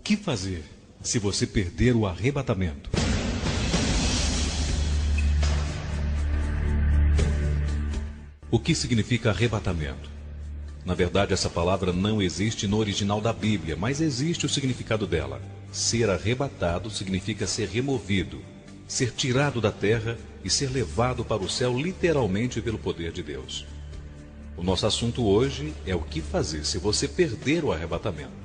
que fazer se você perder o arrebatamento? O que significa arrebatamento? Na verdade, essa palavra não existe no original da Bíblia, mas existe o significado dela. Ser arrebatado significa ser removido, ser tirado da terra e ser levado para o céu literalmente pelo poder de Deus. O nosso assunto hoje é o que fazer se você perder o arrebatamento.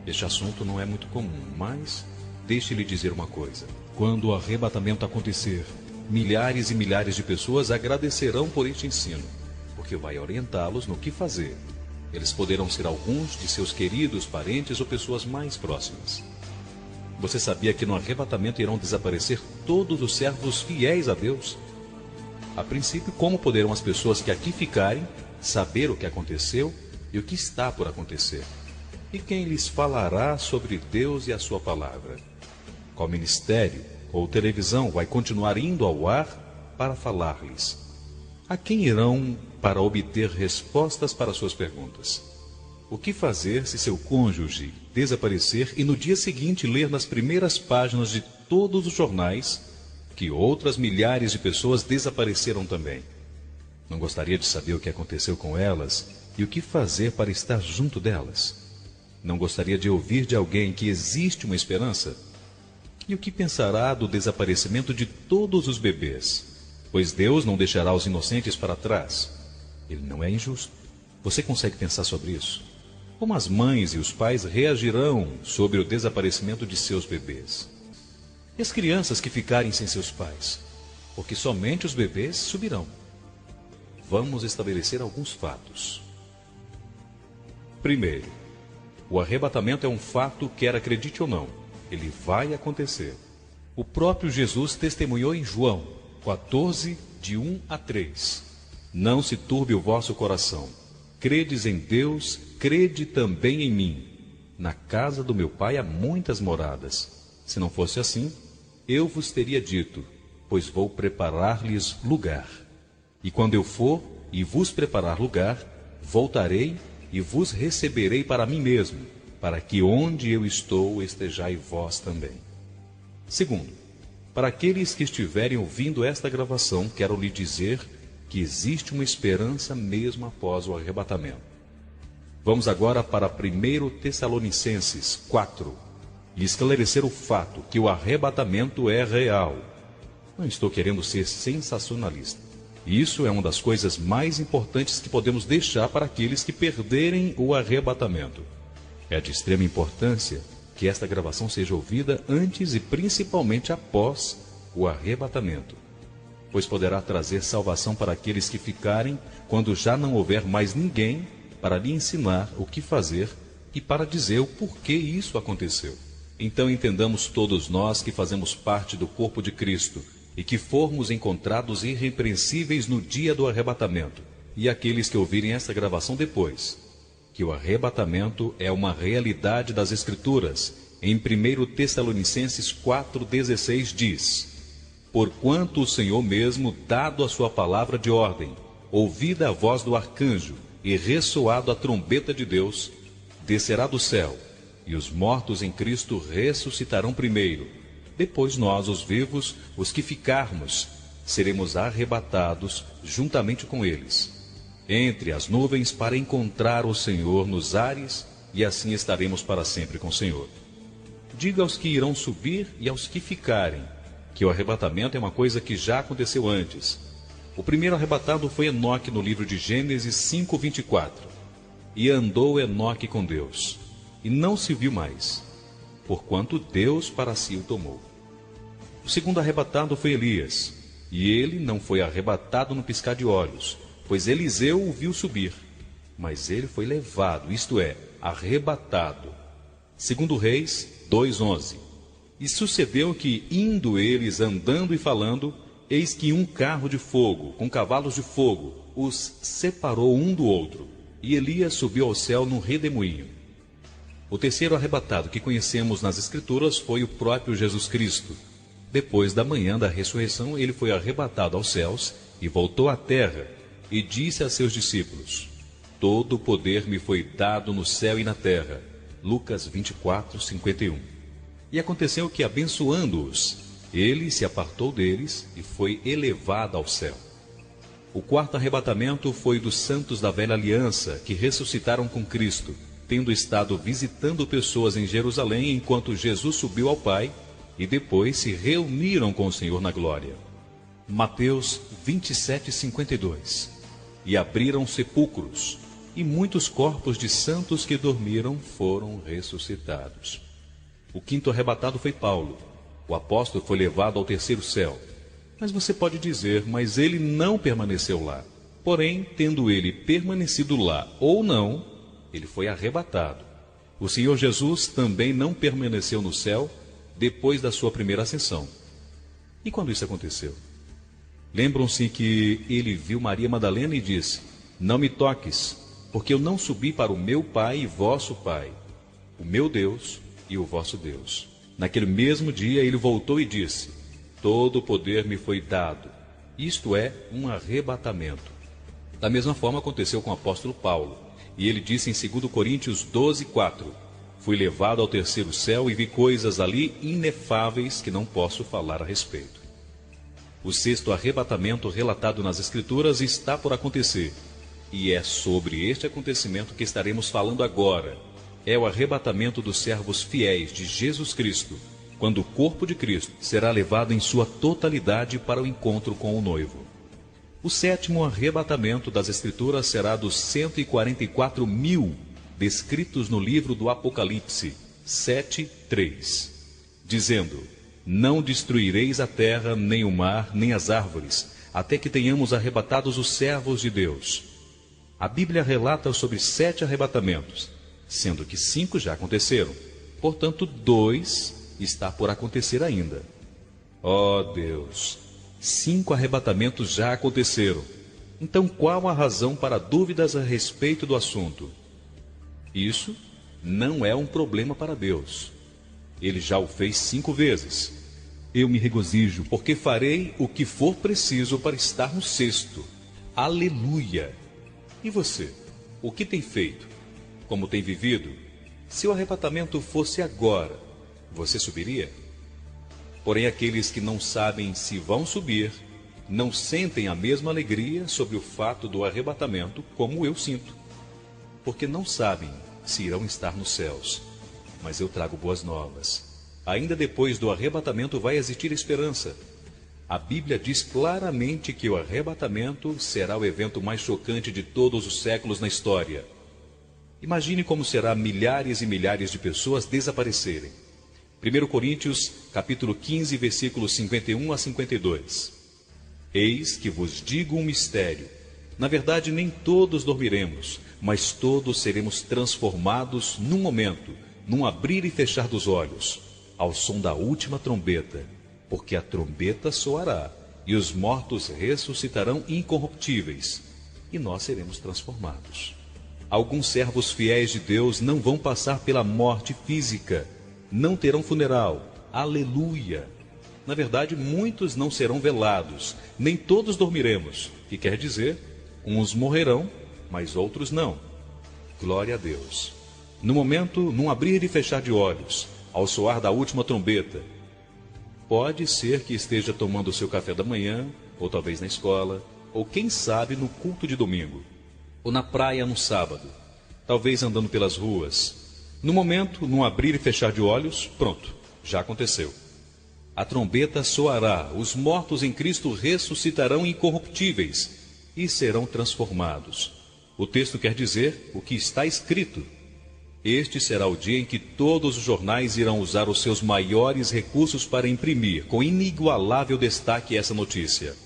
Este assunto não é muito comum, mas deixe-lhe dizer uma coisa. Quando o arrebatamento acontecer, milhares e milhares de pessoas agradecerão por este ensino, porque vai orientá-los no que fazer. Eles poderão ser alguns de seus queridos parentes ou pessoas mais próximas. Você sabia que no arrebatamento irão desaparecer todos os servos fiéis a Deus? A princípio, como poderão as pessoas que aqui ficarem saber o que aconteceu e o que está por acontecer? E quem lhes falará sobre Deus e a sua palavra? Qual ministério ou televisão vai continuar indo ao ar para falar-lhes? A quem irão para obter respostas para suas perguntas? O que fazer se seu cônjuge desaparecer e no dia seguinte ler nas primeiras páginas de todos os jornais que outras milhares de pessoas desapareceram também? Não gostaria de saber o que aconteceu com elas e o que fazer para estar junto delas? Não gostaria de ouvir de alguém que existe uma esperança? E o que pensará do desaparecimento de todos os bebês? Pois Deus não deixará os inocentes para trás. Ele não é injusto. Você consegue pensar sobre isso? Como as mães e os pais reagirão sobre o desaparecimento de seus bebês? E as crianças que ficarem sem seus pais? Porque somente os bebês subirão. Vamos estabelecer alguns fatos. Primeiro, o arrebatamento é um fato, quer acredite ou não. Ele vai acontecer. O próprio Jesus testemunhou em João 14, de 1 a 3. Não se turbe o vosso coração. Credes em Deus, crede também em mim. Na casa do meu Pai há muitas moradas. Se não fosse assim, eu vos teria dito, pois vou preparar-lhes lugar. E quando eu for e vos preparar lugar, voltarei e vos receberei para mim mesmo, para que onde eu estou estejai vós também. Segundo, para aqueles que estiverem ouvindo esta gravação, quero lhe dizer que existe uma esperança mesmo após o arrebatamento. Vamos agora para 1 Tessalonicenses 4 e esclarecer o fato que o arrebatamento é real. Não estou querendo ser sensacionalista. Isso é uma das coisas mais importantes que podemos deixar para aqueles que perderem o arrebatamento. É de extrema importância que esta gravação seja ouvida antes e principalmente após o arrebatamento, pois poderá trazer salvação para aqueles que ficarem quando já não houver mais ninguém para lhe ensinar o que fazer e para dizer o porquê isso aconteceu. Então entendamos todos nós que fazemos parte do corpo de Cristo e que formos encontrados irrepreensíveis no dia do arrebatamento, e aqueles que ouvirem esta gravação depois, que o arrebatamento é uma realidade das Escrituras. Em 1 Tessalonicenses 4,16 diz: Porquanto o Senhor mesmo, dado a sua palavra de ordem, ouvida a voz do arcanjo e ressoado a trombeta de Deus, descerá do céu, e os mortos em Cristo ressuscitarão primeiro. Depois nós, os vivos, os que ficarmos, seremos arrebatados juntamente com eles, entre as nuvens, para encontrar o Senhor nos ares, e assim estaremos para sempre com o Senhor. Diga aos que irão subir e aos que ficarem, que o arrebatamento é uma coisa que já aconteceu antes. O primeiro arrebatado foi Enoque no livro de Gênesis 5:24. E andou Enoque com Deus, e não se viu mais, porquanto Deus para si o tomou. O segundo arrebatado foi Elias, e ele não foi arrebatado no piscar de olhos, pois Eliseu o viu subir, mas ele foi levado, isto é, arrebatado. Segundo Reis 2:11. E sucedeu que, indo eles andando e falando, eis que um carro de fogo, com cavalos de fogo, os separou um do outro, e Elias subiu ao céu num redemoinho. O terceiro arrebatado que conhecemos nas Escrituras foi o próprio Jesus Cristo. Depois da manhã da ressurreição, ele foi arrebatado aos céus e voltou à terra, e disse a seus discípulos: Todo o poder me foi dado no céu e na terra. Lucas 24:51. E aconteceu que, abençoando-os, ele se apartou deles e foi elevado ao céu. O quarto arrebatamento foi dos santos da velha aliança, que ressuscitaram com Cristo, tendo estado visitando pessoas em Jerusalém enquanto Jesus subiu ao Pai, e depois se reuniram com o Senhor na glória. Mateus 27:52. E abriram sepulcros, e muitos corpos de santos que dormiram foram ressuscitados. O quinto arrebatado foi Paulo. O apóstolo foi levado ao terceiro céu. Mas você pode dizer, mas ele não permaneceu lá. Porém, tendo ele permanecido lá ou não, ele foi arrebatado. O Senhor Jesus também não permaneceu no céu depois da sua primeira ascensão. E quando isso aconteceu? Lembram-se que ele viu Maria Madalena e disse: não me toques, porque eu não subi para o meu Pai e vosso Pai, o meu Deus e o vosso Deus. Naquele mesmo dia ele voltou e disse: todo o poder me foi dado. Isto é um arrebatamento. Da mesma forma aconteceu com o apóstolo Paulo. E ele disse em 2 Coríntios 12:4: fui levado ao terceiro céu e vi coisas ali inefáveis que não posso falar a respeito. O sexto arrebatamento relatado nas Escrituras está por acontecer. E é sobre este acontecimento que estaremos falando agora. É o arrebatamento dos servos fiéis de Jesus Cristo, quando o corpo de Cristo será levado em sua totalidade para o encontro com o noivo. O sétimo arrebatamento das Escrituras será dos 144.000 descritos no livro do Apocalipse 7:3, dizendo: não destruireis a terra, nem o mar, nem as árvores, até que tenhamos arrebatados os servos de Deus. A Bíblia relata sobre 7 arrebatamentos, sendo que 5 já aconteceram. Portanto, 2 está por acontecer ainda. Ó Deus, 5 arrebatamentos já aconteceram. Então qual a razão para dúvidas a respeito do assunto? Isso não é um problema para Deus. Ele já o fez 5 vezes. Eu me regozijo, porque farei o que for preciso para estar no sexto. Aleluia! E você? O que tem feito? Como tem vivido? Se o arrebatamento fosse agora, você subiria? Porém, aqueles que não sabem se vão subir, não sentem a mesma alegria sobre o fato do arrebatamento como eu sinto. Porque não sabem se irão estar nos céus. Mas eu trago boas novas. Ainda depois do arrebatamento vai existir esperança. A Bíblia diz claramente que o arrebatamento será o evento mais chocante de todos os séculos na história. Imagine como será milhares e milhares de pessoas desaparecerem. 1 Coríntios, capítulo 15, versículos 51 a 52. Eis que vos digo um mistério. Na verdade, nem todos dormiremos, mas todos seremos transformados num momento, num abrir e fechar dos olhos, ao som da última trombeta. Porque a trombeta soará, e os mortos ressuscitarão incorruptíveis, e nós seremos transformados. Alguns servos fiéis de Deus não vão passar pela morte física, não terão funeral. Aleluia! Na verdade, muitos não serão velados, nem todos dormiremos, que quer dizer, uns morrerão, mas outros não. Glória a Deus! No momento, num abrir e fechar de olhos, ao soar da última trombeta, pode ser que esteja tomando o seu café da manhã, ou talvez na escola, ou quem sabe no culto de domingo, ou na praia no sábado, talvez andando pelas ruas. No momento, num abrir e fechar de olhos, pronto, já aconteceu. A trombeta soará, os mortos em Cristo ressuscitarão incorruptíveis e serão transformados. O texto quer dizer o que está escrito. Este será o dia em que todos os jornais irão usar os seus maiores recursos para imprimir, com inigualável destaque, essa notícia.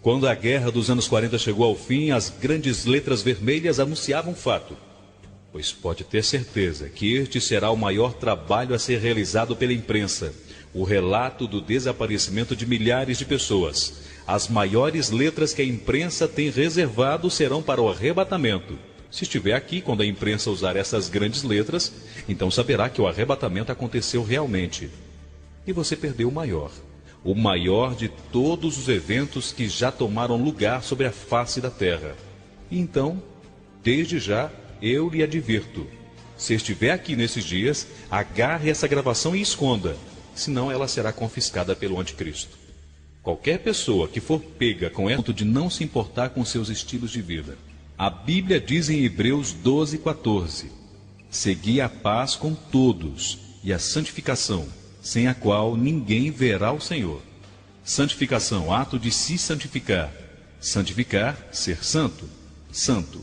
Quando a guerra dos anos 40 chegou ao fim, as grandes letras vermelhas anunciavam o fato. Pois pode ter certeza que este será o maior trabalho a ser realizado pela imprensa. O relato do desaparecimento de milhares de pessoas. As maiores letras que a imprensa tem reservado serão para o arrebatamento. Se estiver aqui quando a imprensa usar essas grandes letras, então saberá que o arrebatamento aconteceu realmente. E você perdeu o maior de todos os eventos que já tomaram lugar sobre a face da terra. E então, desde já, eu lhe advirto, Se estiver aqui nesses dias, agarre essa gravação e esconda, senão ela será confiscada pelo anticristo. Qualquer pessoa que for pega com esse ponto de não se importar com seus estilos de vida. A Bíblia diz em Hebreus 12:14: segui a paz com todos e a santificação, sem a qual ninguém verá o Senhor. Santificação, ato de se santificar. Santificar, ser santo. Santo,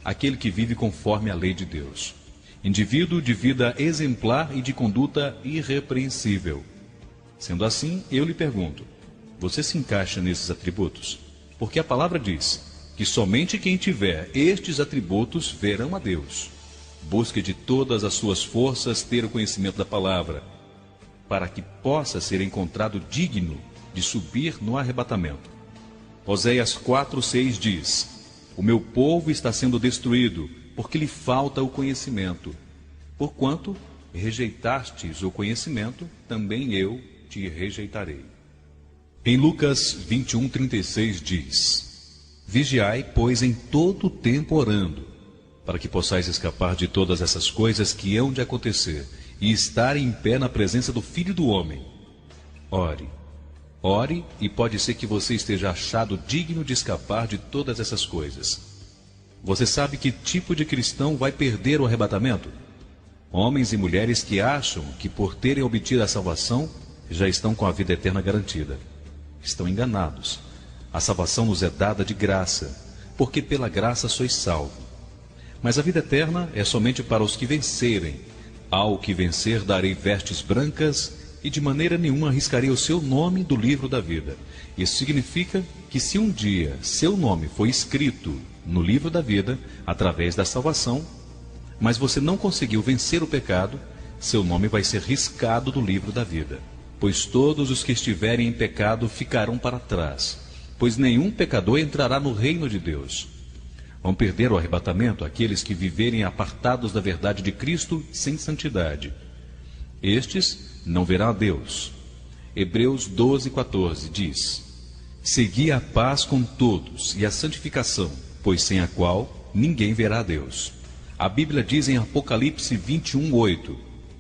aquele que vive conforme a lei de Deus. Indivíduo de vida exemplar e de conduta irrepreensível. Sendo assim, eu lhe pergunto, você se encaixa nesses atributos? Porque a palavra diz que somente quem tiver estes atributos verão a Deus. Busque de todas as suas forças ter o conhecimento da palavra, para que possa ser encontrado digno de subir no arrebatamento. Oséias 4:6 diz: o meu povo está sendo destruído, porque lhe falta o conhecimento. Porquanto rejeitastes o conhecimento, também eu te rejeitarei. Em Lucas 21:36 diz: vigiai, pois, em todo o tempo orando, para que possais escapar de todas essas coisas que hão de acontecer, e estar em pé na presença do Filho do Homem. Ore. Ore, e pode ser que você esteja achado digno de escapar de todas essas coisas. Você sabe que tipo de cristão vai perder o arrebatamento? Homens e mulheres que acham que por terem obtido a salvação, já estão com a vida eterna garantida. Estão enganados. A salvação nos é dada de graça, porque pela graça sois salvos. Mas a vida eterna é somente para os que vencerem. Ao que vencer darei vestes brancas, e de maneira nenhuma arriscarei o seu nome do livro da vida. Isso significa que se um dia seu nome foi escrito no livro da vida, através da salvação, mas você não conseguiu vencer o pecado, seu nome vai ser riscado do livro da vida. Pois todos os que estiverem em pecado ficarão para trás, pois nenhum pecador entrará no reino de Deus. Vão perder o arrebatamento aqueles que viverem apartados da verdade de Cristo sem santidade. Estes não verão a Deus. Hebreus 12:14 diz: segui a paz com todos e a santificação, pois sem a qual ninguém verá a Deus. A Bíblia diz em Apocalipse 21:8: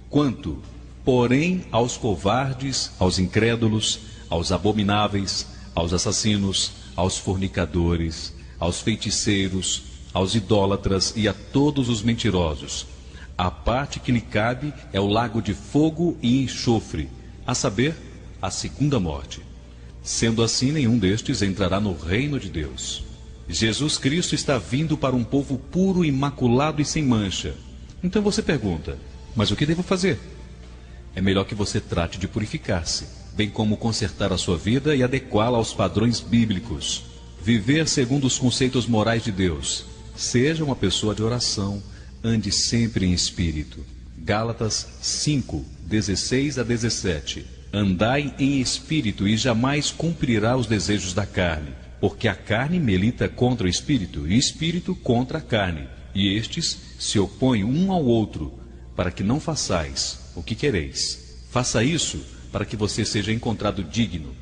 quanto, porém, aos covardes, aos incrédulos, aos abomináveis, aos assassinos, aos fornicadores, aos feiticeiros, aos idólatras e a todos os mentirosos, a parte que lhe cabe é o lago de fogo e enxofre, a saber, a segunda morte. Sendo assim, nenhum destes entrará no reino de Deus. Jesus Cristo está vindo para um povo puro, imaculado e sem mancha. Então você pergunta, mas o que devo fazer? É melhor que você trate de purificar-se, bem como consertar a sua vida e adequá-la aos padrões bíblicos. Viver segundo os conceitos morais de Deus. Seja uma pessoa de oração, ande sempre em espírito. Gálatas 5:16-17. Andai em espírito e jamais cumprirá os desejos da carne, porque a carne milita contra o espírito e o espírito contra a carne, e estes se opõem um ao outro, para que não façais o que quereis. Faça isso para que você seja encontrado digno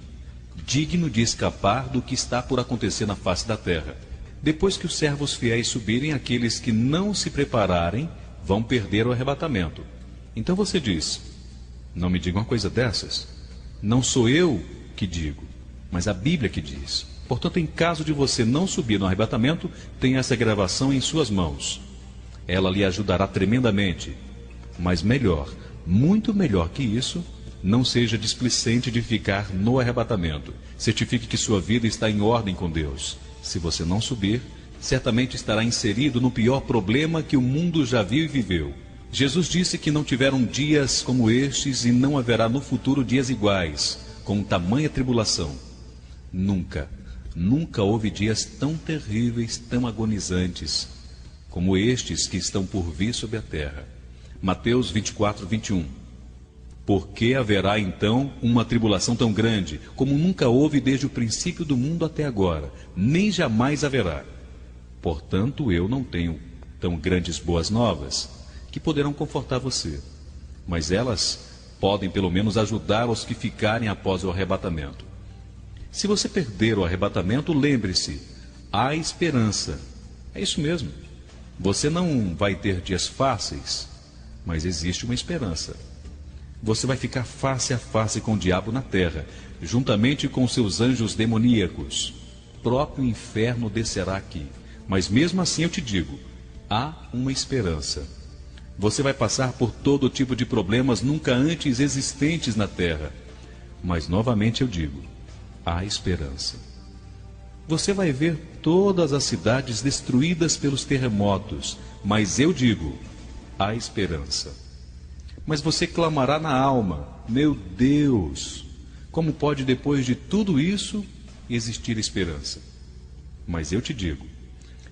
de escapar do que está por acontecer na face da terra. Depois que os servos fiéis subirem, aqueles que não se prepararem vão perder o arrebatamento. Então você diz, não me diga uma coisa dessas. Não sou eu que digo, mas a Bíblia que diz. Portanto, em caso de você não subir no arrebatamento, tenha essa gravação em suas mãos. Ela lhe ajudará tremendamente. Mas melhor, muito melhor que isso, não seja displicente de ficar no arrebatamento. Certifique que sua vida está em ordem com Deus. Se você não subir, certamente estará inserido no pior problema que o mundo já viu e viveu. Jesus disse que não tiveram dias como estes e não haverá no futuro dias iguais, com tamanha tribulação. Nunca houve dias tão terríveis, tão agonizantes, como estes que estão por vir sobre a terra. Mateus 24:21. Por que haverá então uma tribulação tão grande, como nunca houve desde o princípio do mundo até agora, nem jamais haverá? Portanto, eu não tenho tão grandes boas novas, que poderão confortar você, mas elas podem pelo menos ajudar os que ficarem após o arrebatamento. Se você perder o arrebatamento, lembre-se, há esperança. É isso mesmo. Você não vai ter dias fáceis, mas existe uma esperança. Você vai ficar face a face com o diabo na terra, juntamente com seus anjos demoníacos. O próprio inferno descerá aqui. Mas mesmo assim eu te digo, há uma esperança. Você vai passar por todo tipo de problemas nunca antes existentes na terra. Mas novamente eu digo, há esperança. Você vai ver todas as cidades destruídas pelos terremotos, mas eu digo, há esperança. Mas você clamará na alma, meu Deus, como pode depois de tudo isso existir esperança? Mas eu te digo,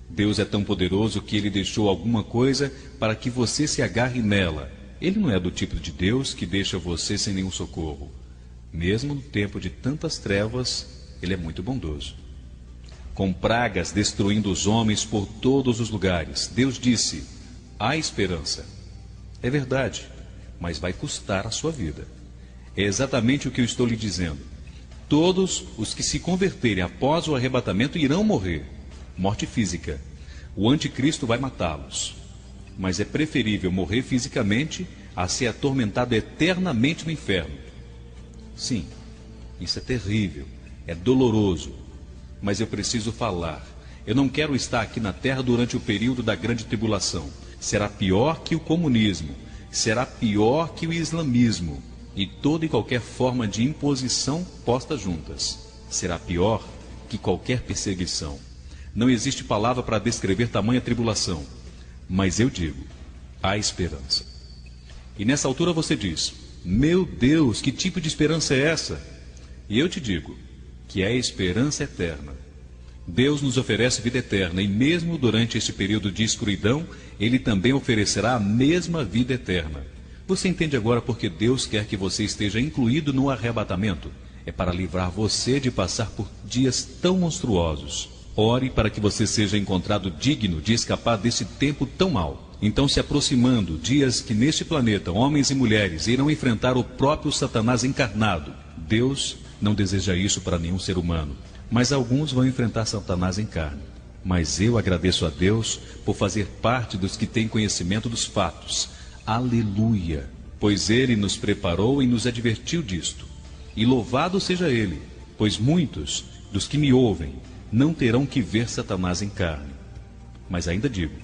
Deus é tão poderoso que Ele deixou alguma coisa para que você se agarre nela. Ele não é do tipo de Deus que deixa você sem nenhum socorro. Mesmo no tempo de tantas trevas, Ele é muito bondoso. Com pragas destruindo os homens por todos os lugares, Deus disse, há esperança. É verdade, mas vai custar a sua vida. É exatamente o que eu estou lhe dizendo. Todos os que se converterem após o arrebatamento irão morrer. Morte física. O anticristo vai matá-los. Mas é preferível morrer fisicamente a ser atormentado eternamente no inferno. Sim, isso é terrível, é doloroso. Mas eu preciso falar. Eu não quero estar aqui na terra durante o período da grande tribulação. Será pior que o comunismo. Será pior que o islamismo e toda e qualquer forma de imposição posta juntas. Será pior que qualquer perseguição. Não existe palavra para descrever tamanha tribulação. Mas eu digo, há esperança. E nessa altura você diz, meu Deus, que tipo de esperança é essa? E eu te digo, que é a esperança eterna. Deus nos oferece vida eterna, e mesmo durante esse período de escuridão, Ele também oferecerá a mesma vida eterna. Você entende agora porque Deus quer que você esteja incluído no arrebatamento? É para livrar você de passar por dias tão monstruosos. Ore para que você seja encontrado digno de escapar desse tempo tão mau. Então, se aproximando dias que neste planeta homens e mulheres irão enfrentar o próprio Satanás encarnado. Deus não deseja isso para nenhum ser humano. Mas alguns vão enfrentar Satanás em carne. Mas eu agradeço a Deus por fazer parte dos que têm conhecimento dos fatos. Aleluia! Pois Ele nos preparou e nos advertiu disto. E louvado seja Ele, pois muitos dos que me ouvem não terão que ver Satanás em carne. Mas ainda digo,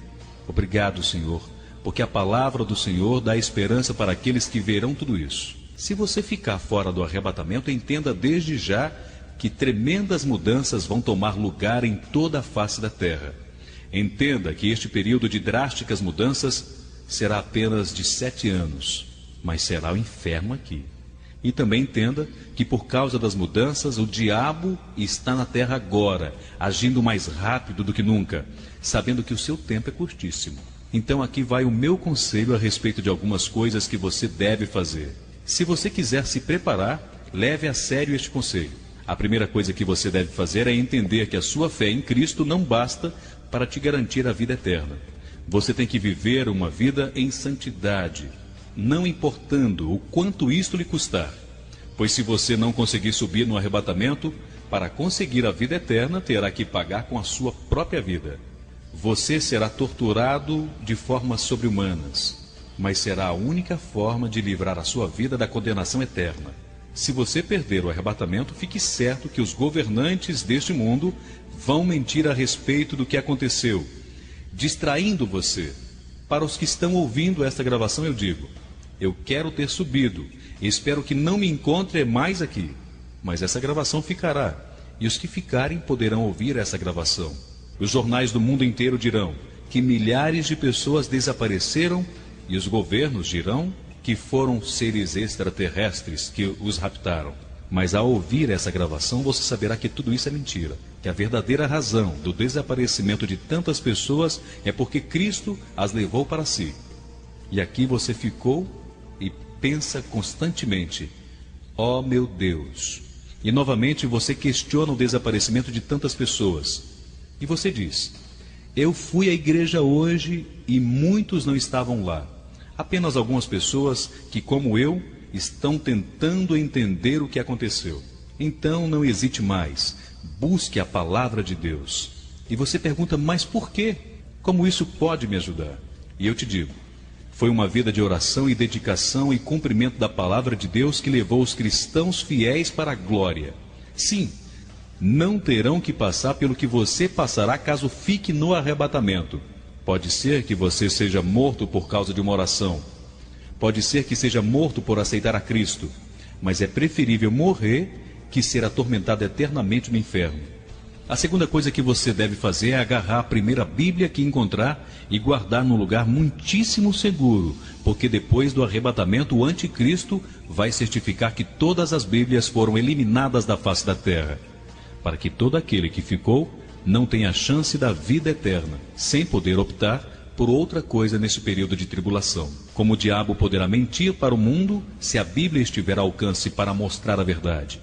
obrigado, Senhor, porque a palavra do Senhor dá esperança para aqueles que verão tudo isso. Se você ficar fora do arrebatamento, entenda desde já que tremendas mudanças vão tomar lugar em toda a face da terra. Entenda que este período de drásticas mudanças será apenas de 7 anos, mas será o inferno aqui. E também entenda que por causa das mudanças, o diabo está na terra agora, agindo mais rápido do que nunca, sabendo que o seu tempo é curtíssimo. Então aqui vai o meu conselho a respeito de algumas coisas que você deve fazer. Se você quiser se preparar, leve a sério este conselho. A primeira coisa que você deve fazer é entender que a sua fé em Cristo não basta para te garantir a vida eterna. Você tem que viver uma vida em santidade, não importando o quanto isto lhe custar. Pois se você não conseguir subir no arrebatamento, para conseguir a vida eterna, terá que pagar com a sua própria vida. Você será torturado de formas sobre-humanas, mas será a única forma de livrar a sua vida da condenação eterna. Se você perder o arrebatamento, fique certo que os governantes deste mundo vão mentir a respeito do que aconteceu, distraindo você. Para os que estão ouvindo esta gravação, eu digo, eu quero ter subido, e espero que não me encontre mais aqui. Mas essa gravação ficará, e os que ficarem poderão ouvir essa gravação. Os jornais do mundo inteiro dirão que milhares de pessoas desapareceram, e os governos dirão que foram seres extraterrestres que os raptaram. Mas ao ouvir essa gravação, você saberá que tudo isso é mentira. Que a verdadeira razão do desaparecimento de tantas pessoas é porque Cristo as levou para si. E aqui você ficou e pensa constantemente, ó meu Deus. E novamente você questiona o desaparecimento de tantas pessoas. E você diz, eu fui à igreja hoje e muitos não estavam lá. Apenas algumas pessoas que, como eu, estão tentando entender o que aconteceu. Então não hesite mais, busque a palavra de Deus. E você pergunta, mas por quê? Como isso pode me ajudar? E eu te digo, Foi uma vida de oração e dedicação e cumprimento da palavra de Deus que levou os cristãos fiéis para a glória. Sim, não terão que passar pelo que você passará caso fique no arrebatamento. Pode ser que você seja morto por causa de uma oração. Pode ser que seja morto por aceitar a Cristo. Mas é preferível morrer que ser atormentado eternamente no inferno. A segunda coisa que você deve fazer é agarrar a primeira Bíblia que encontrar e guardar num lugar muitíssimo seguro, porque depois do arrebatamento o anticristo vai certificar que todas as Bíblias foram eliminadas da face da terra, para que todo aquele que ficou não tenha chance da vida eterna, sem poder optar por outra coisa nesse período de tribulação. Como o diabo poderá mentir para o mundo se a Bíblia estiver ao alcance para mostrar a verdade?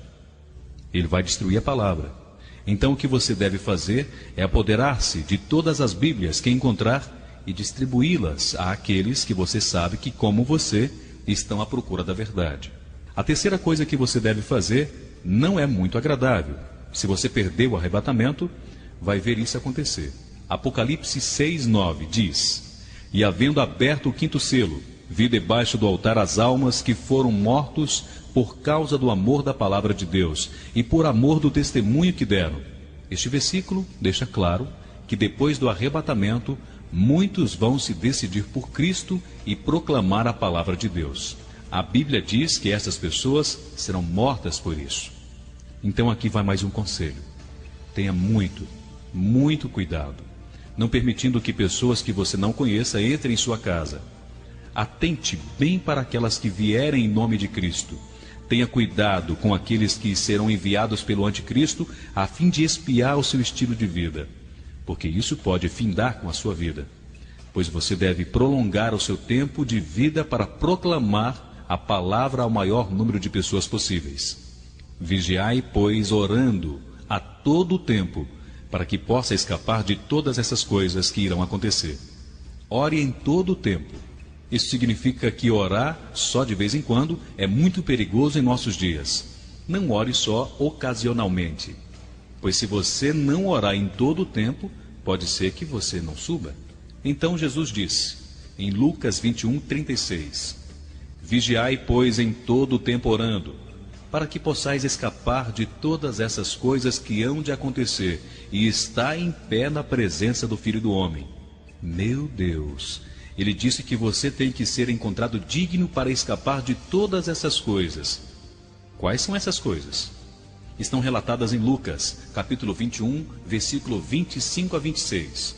Ele vai destruir a palavra. Então o que você deve fazer é apoderar-se de todas as Bíblias que encontrar e distribuí-las àqueles que você sabe que, como você, estão à procura da verdade. A terceira coisa que você deve fazer não é muito agradável. Se você perder o arrebatamento, vai ver isso acontecer. Apocalipse 6:9 diz: E havendo aberto o quinto selo, vi debaixo do altar as almas que foram mortos por causa do amor da palavra de Deus e por amor do testemunho que deram. Este versículo deixa claro que depois do arrebatamento, muitos vão se decidir por Cristo e proclamar a palavra de Deus. A Bíblia diz que essas pessoas serão mortas por isso. Então aqui vai mais um conselho. Tenha muito cuidado, não permitindo que pessoas que você não conheça entrem em sua casa. Atente bem para aquelas que vierem em nome de Cristo. Tenha cuidado com aqueles que serão enviados pelo anticristo a fim de espiar o seu estilo de vida, porque isso pode findar com a sua vida, pois você deve prolongar o seu tempo de vida para proclamar a palavra ao maior número de pessoas possíveis. Vigiai, pois, orando a todo o tempo, para que possa escapar de todas essas coisas que irão acontecer. Ore em todo o tempo. Isso significa que orar só de vez em quando é muito perigoso em nossos dias. Não ore só ocasionalmente, pois se você não orar em todo o tempo, pode ser que você não suba. Então Jesus disse, em Lucas 21:36, Vigiai, pois, em todo o tempo orando, para que possais escapar de todas essas coisas que hão de acontecer e estar em pé na presença do Filho do Homem. Meu Deus! Ele disse que você tem que ser encontrado digno para escapar de todas essas coisas. Quais são essas coisas? Estão relatadas em Lucas, capítulo 21, versículo 25 a 26.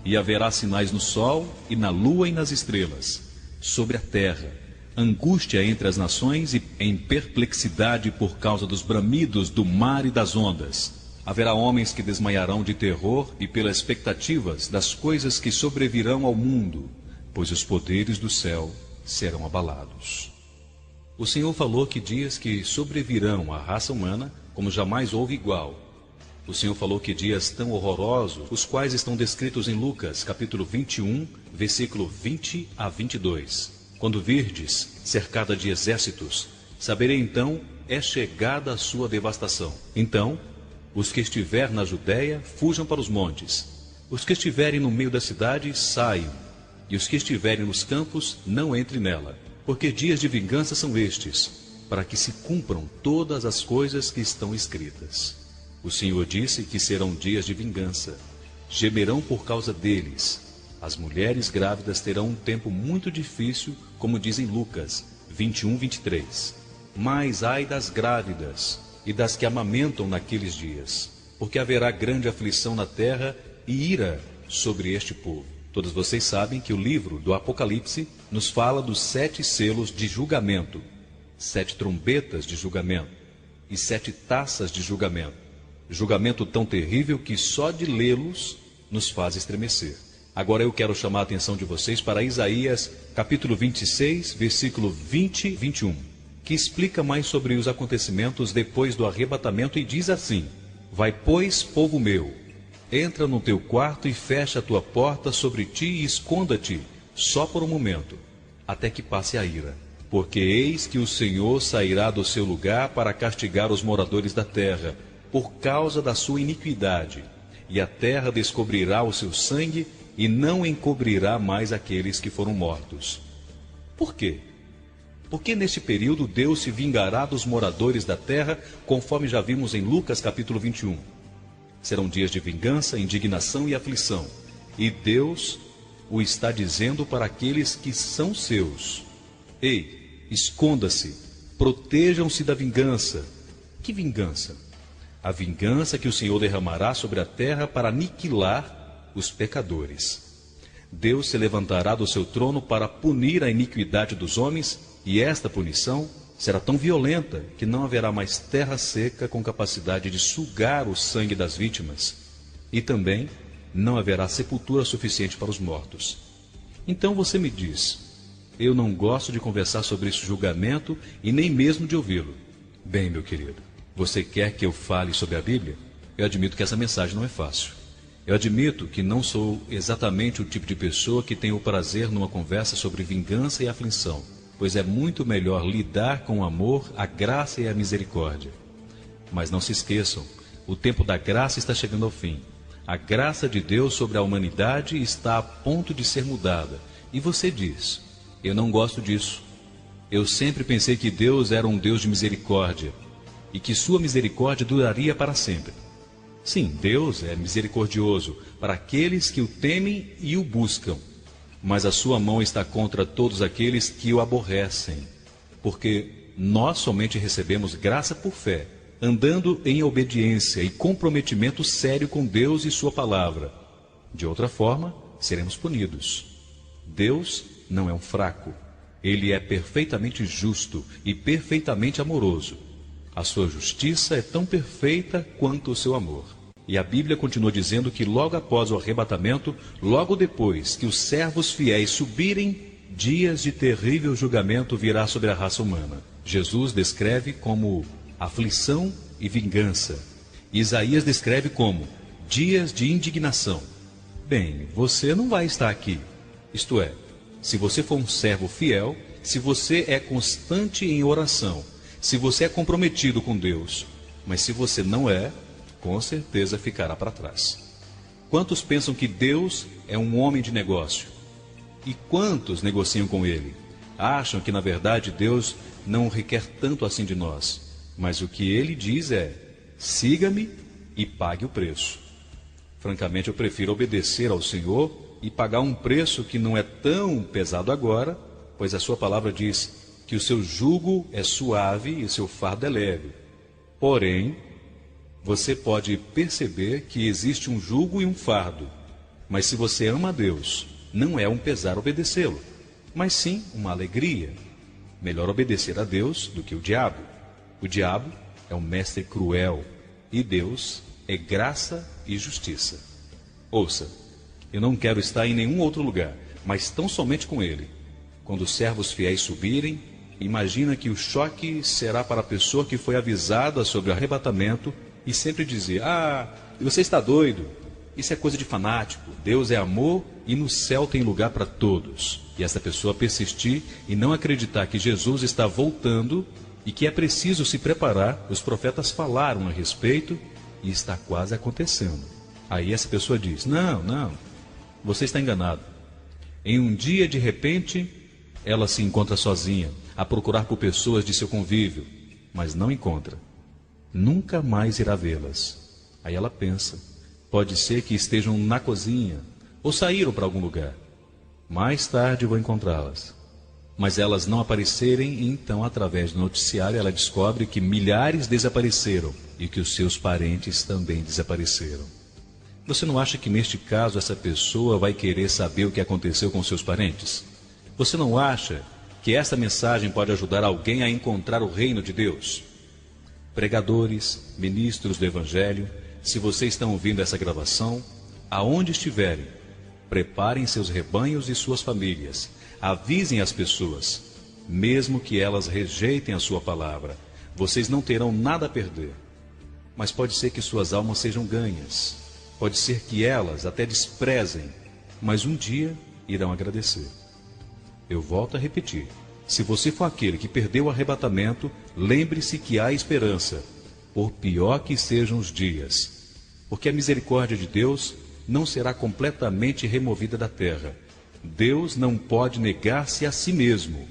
E haverá sinais no sol, e na lua e nas estrelas, sobre a terra, angústia entre as nações e em perplexidade por causa dos bramidos do mar e das ondas. Haverá homens que desmaiarão de terror e pelas expectativas das coisas que sobrevirão ao mundo, pois os poderes do céu serão abalados. O Senhor falou que dias que sobrevirão à raça humana, como jamais houve igual. O Senhor falou que dias tão horrorosos, os quais estão descritos em Lucas, capítulo 21, versículo 20 a 22. Quando virdes, cercada de exércitos, saberei então, é chegada a sua devastação. Então, os que estiver na Judéia, fujam para os montes. Os que estiverem no meio da cidade, saiam. E os que estiverem nos campos, não entrem nela. Porque dias de vingança são estes, para que se cumpram todas as coisas que estão escritas. O Senhor disse que serão dias de vingança. Gemerão por causa deles. As mulheres grávidas terão um tempo muito difícil, como diz em Lucas 21:23. Mas ai das grávidas e das que amamentam naqueles dias, porque haverá grande aflição na terra e ira sobre este povo. Todos vocês sabem que o livro do Apocalipse nos fala dos 7 selos de julgamento, 7 trombetas de julgamento e 7 taças de julgamento. Julgamento tão terrível que só de lê-los nos faz estremecer. Agora eu quero chamar a atenção de vocês para Isaías, capítulo 26, versículo 20 e 21. Que explica mais sobre os acontecimentos depois do arrebatamento e diz assim: Vai, pois, povo meu, entra no teu quarto e fecha a tua porta sobre ti e esconda-te, só por um momento, até que passe a ira. Porque eis que o Senhor sairá do seu lugar para castigar os moradores da terra, por causa da sua iniquidade, e a terra descobrirá o seu sangue, e não encobrirá mais aqueles que foram mortos. Por quê? Porque neste período Deus se vingará dos moradores da terra, conforme já vimos em Lucas capítulo 21. Serão dias de vingança, indignação e aflição. E Deus o está dizendo para aqueles que são seus. Ei, esconda-se, protejam-se da vingança. Que vingança? A vingança que o Senhor derramará sobre a terra para aniquilar os pecadores. Deus se levantará do seu trono para punir a iniquidade dos homens, e esta punição será tão violenta que não haverá mais terra seca com capacidade de sugar o sangue das vítimas, e também não haverá sepultura suficiente para os mortos. Então você me diz: eu não gosto de conversar sobre esse julgamento e nem mesmo de ouvi-lo. Bem, meu querido, você quer que eu fale sobre a Bíblia? Eu admito que essa mensagem não é fácil. Eu admito que não sou exatamente o tipo de pessoa que tem o prazer numa conversa sobre vingança e aflição, pois é muito melhor lidar com o amor, a graça e a misericórdia. Mas não se esqueçam, o tempo da graça está chegando ao fim. A graça de Deus sobre a humanidade está a ponto de ser mudada. E você diz: eu não gosto disso. Eu sempre pensei que Deus era um Deus de misericórdia e que sua misericórdia duraria para sempre. Sim, Deus é misericordioso para aqueles que o temem e o buscam, mas a sua mão está contra todos aqueles que o aborrecem, porque nós somente recebemos graça por fé, andando em obediência e comprometimento sério com Deus e sua palavra. De outra forma, seremos punidos. Deus não é um fraco. Ele é perfeitamente justo e perfeitamente amoroso. A sua justiça é tão perfeita quanto o seu amor. E a Bíblia continua dizendo que logo após o arrebatamento, logo depois que os servos fiéis subirem, dias de terrível julgamento virá sobre a raça humana. Jesus descreve como aflição e vingança. Isaías descreve como dias de indignação. Bem, você não vai estar aqui. Isto é, se você for um servo fiel, se você é constante em oração, se você é comprometido com Deus, mas se você não é, com certeza ficará para trás. Quantos pensam que Deus é um homem de negócio? E quantos negociam com ele? Acham que na verdade Deus não requer tanto assim de nós, mas o que ele diz é: siga-me e pague o preço. Francamente, eu prefiro obedecer ao Senhor e pagar um preço que não é tão pesado agora, pois a sua palavra diz que o seu jugo é suave e o seu fardo é leve. Porém, você pode perceber que existe um jugo e um fardo. Mas se você ama a Deus, não é um pesar obedecê-lo, mas sim uma alegria. Melhor obedecer a Deus do que o diabo. O diabo é um mestre cruel e Deus é graça e justiça. Ouça, eu não quero estar em nenhum outro lugar, mas tão somente com Ele. Quando os servos fiéis subirem, imagina que o choque será para a pessoa que foi avisada sobre o arrebatamento e sempre dizer: você está doido, isso é coisa de fanático, Deus é amor e no céu tem lugar para todos. E essa pessoa persistir e não acreditar que Jesus está voltando e que é preciso se preparar. Os profetas falaram a respeito e está quase acontecendo. Aí essa pessoa diz: não, você está enganado. Em um dia, de repente, ela se encontra sozinha, a procurar por pessoas de seu convívio, mas não encontra. Nunca mais irá vê-las. Aí ela pensa: pode ser que estejam na cozinha ou saíram para algum lugar. Mais tarde vou encontrá-las. Mas elas não aparecerem, e então, através do noticiário, ela descobre que milhares desapareceram e que os seus parentes também desapareceram. Você não acha que neste caso essa pessoa vai querer saber o que aconteceu com seus parentes? Você não acha que esta mensagem pode ajudar alguém a encontrar o reino de Deus? Pregadores, ministros do Evangelho, se vocês estão ouvindo essa gravação, aonde estiverem, preparem seus rebanhos e suas famílias, avisem as pessoas, mesmo que elas rejeitem a sua palavra, vocês não terão nada a perder. Mas pode ser que suas almas sejam ganhas, pode ser que elas até desprezem, mas um dia irão agradecer. Eu volto a repetir: se você for aquele que perdeu o arrebatamento, lembre-se que há esperança, por pior que sejam os dias, porque a misericórdia de Deus não será completamente removida da terra. Deus não pode negar-se a si mesmo.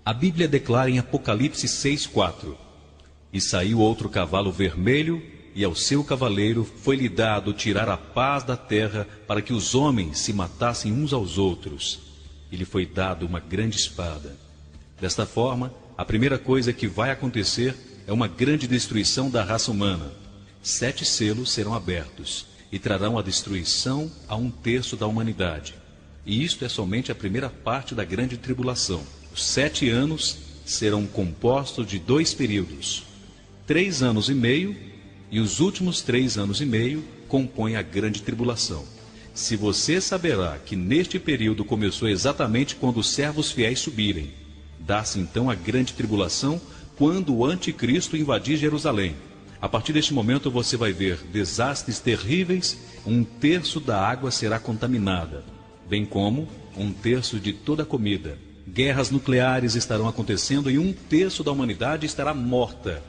A Bíblia declara em Apocalipse 6:4: E saiu outro cavalo vermelho, e ao seu cavaleiro foi-lhe dado tirar a paz da terra, para que os homens se matassem uns aos outros. E lhe foi dado uma grande espada. Desta forma, a primeira coisa que vai acontecer é uma grande destruição da raça humana. 7 selos serão abertos e trarão a destruição a 1/3 da humanidade. E isto é somente a primeira parte da grande tribulação. Os 7 anos serão compostos de 2 períodos, 3 anos e meio, e os últimos 3 anos e meio compõem a grande tribulação. Se você saberá que neste período começou exatamente quando os servos fiéis subirem, dá-se então a grande tribulação quando o anticristo invadir Jerusalém. A partir deste momento você vai ver desastres terríveis, 1/3 da água será contaminada, bem como 1/3 de toda a comida. Guerras nucleares estarão acontecendo e 1/3 da humanidade estará morta.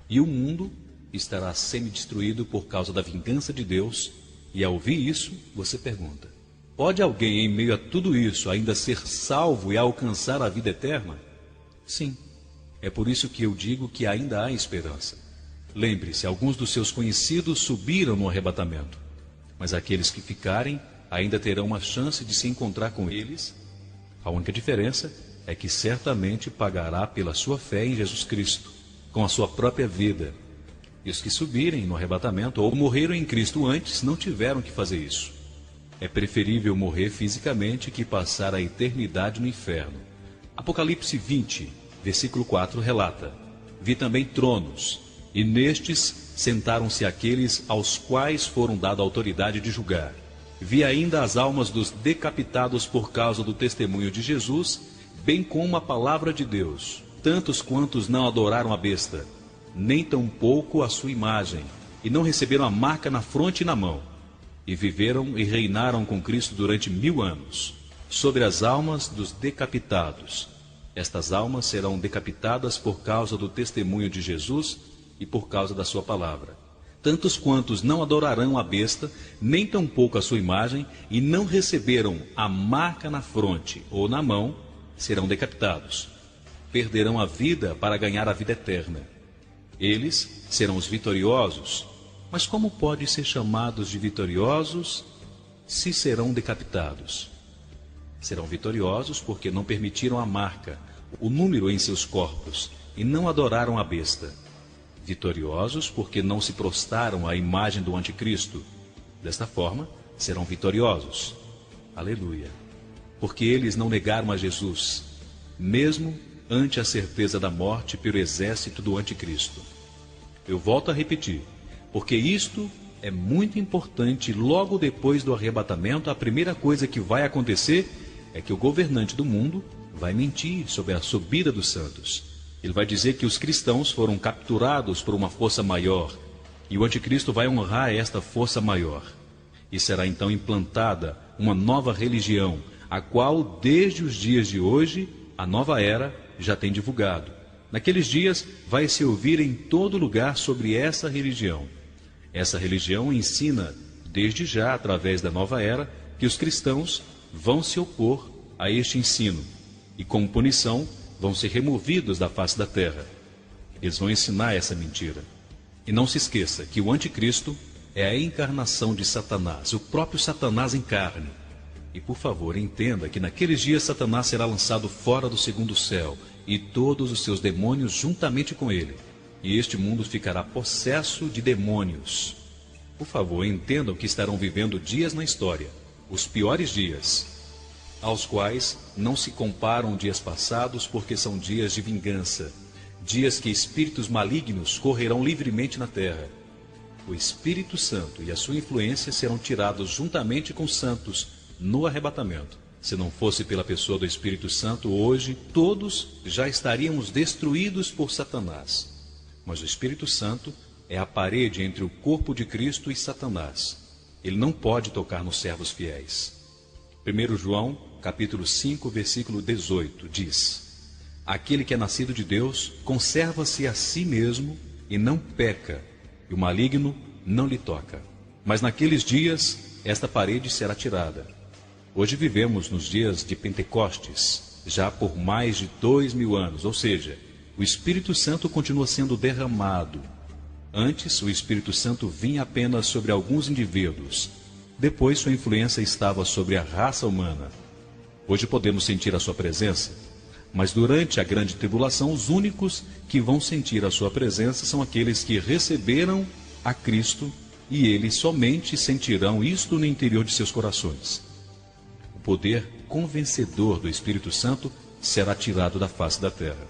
E o mundo estará semi-destruído por causa da vingança de Deus. E ao ouvir isso, você pergunta: pode alguém em meio a tudo isso ainda ser salvo e alcançar a vida eterna? Sim, é por isso que eu digo que ainda há esperança. Lembre-se, alguns dos seus conhecidos subiram no arrebatamento, mas aqueles que ficarem ainda terão uma chance de se encontrar com eles. A única diferença é que certamente pagará pela sua fé em Jesus Cristo, com a sua própria vida. E os que subirem no arrebatamento ou morreram em Cristo antes não tiveram que fazer isso. É preferível morrer fisicamente que passar a eternidade no inferno. Apocalipse 20, versículo 4 relata: Vi também tronos, e nestes sentaram-se aqueles aos quais foram dada a autoridade de julgar. Vi ainda as almas dos decapitados por causa do testemunho de Jesus, bem como a palavra de Deus, tantos quantos não adoraram a besta, nem tampouco a sua imagem, e não receberam a marca na fronte e na mão, e viveram e reinaram com Cristo durante 1000 anos, sobre as almas dos decapitados. Estas almas serão decapitadas por causa do testemunho de Jesus e por causa da sua palavra. Tantos quantos não adorarão a besta, nem tampouco a sua imagem, e não receberam a marca na fronte ou na mão, serão decapitados. Perderão a vida para ganhar a vida eterna. Eles serão os vitoriosos. Mas como podem ser chamados de vitoriosos se serão decapitados? Serão vitoriosos porque não permitiram a marca, o número em seus corpos, e não adoraram a besta. Vitoriosos porque não se prostraram à imagem do anticristo. Desta forma, serão vitoriosos. Aleluia. Porque eles não negaram a Jesus, mesmo ante a certeza da morte pelo exército do anticristo. Eu volto a repetir, porque isto é muito importante. Logo depois do arrebatamento, a primeira coisa que vai acontecer é que o governante do mundo vai mentir sobre a subida dos santos. Ele vai dizer que os cristãos foram capturados por uma força maior, e o anticristo vai honrar esta força maior. E será então implantada uma nova religião, a qual, desde os dias de hoje, a nova era já tem divulgado. Naqueles dias, vai se ouvir em todo lugar sobre essa religião. Essa religião ensina, desde já, através da nova era, que os cristãos vão se opor a este ensino, e como punição, vão ser removidos da face da terra. Eles vão ensinar essa mentira. E não se esqueça que o anticristo é a encarnação de Satanás, o próprio Satanás em carne. E por favor, entenda que naqueles dias Satanás será lançado fora do segundo céu, e todos os seus demônios juntamente com ele. E este mundo ficará possesso de demônios. Por favor, entendam que estarão vivendo dias na história, os piores dias, aos quais não se comparam dias passados, porque são dias de vingança, dias que espíritos malignos correrão livremente na terra. O Espírito Santo e a sua influência serão tirados juntamente com os santos no arrebatamento. Se não fosse pela pessoa do Espírito Santo, hoje todos já estaríamos destruídos por Satanás. Mas o Espírito Santo é a parede entre o corpo de Cristo e Satanás. Ele não pode tocar nos servos fiéis. 1 João, capítulo 5, versículo 18, diz: Aquele que é nascido de Deus conserva-se a si mesmo e não peca, e o maligno não lhe toca. Mas naqueles dias esta parede será tirada. Hoje vivemos nos dias de Pentecostes, já por mais de 2000 anos, ou seja, o Espírito Santo continua sendo derramado. Antes, o Espírito Santo vinha apenas sobre alguns indivíduos. Depois, sua influência estava sobre a raça humana. Hoje podemos sentir a sua presença, mas durante a grande tribulação, os únicos que vão sentir a sua presença são aqueles que receberam a Cristo, e eles somente sentirão isto no interior de seus corações. O poder convencedor do Espírito Santo será tirado da face da terra.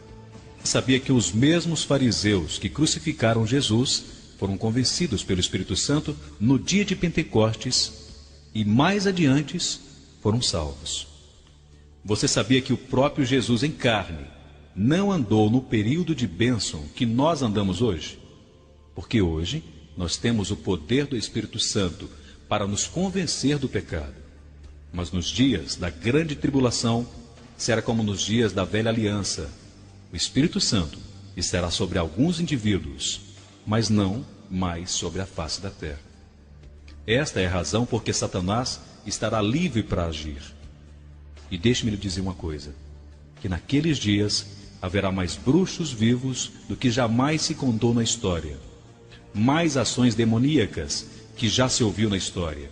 Sabia que os mesmos fariseus que crucificaram Jesus foram convencidos pelo Espírito Santo no dia de Pentecostes e mais adiante foram salvos. Você sabia que o próprio Jesus em carne não andou no período de bênção que nós andamos hoje? Porque hoje nós temos o poder do Espírito Santo para nos convencer do pecado. Mas nos dias da grande tribulação, será como nos dias da velha aliança. O Espírito Santo estará sobre alguns indivíduos, mas não mais sobre a face da terra. Esta é a razão porque Satanás estará livre para agir. E deixe-me lhe dizer uma coisa, que naqueles dias haverá mais bruxos vivos do que jamais se contou na história. Mais ações demoníacas que já se ouviu na história.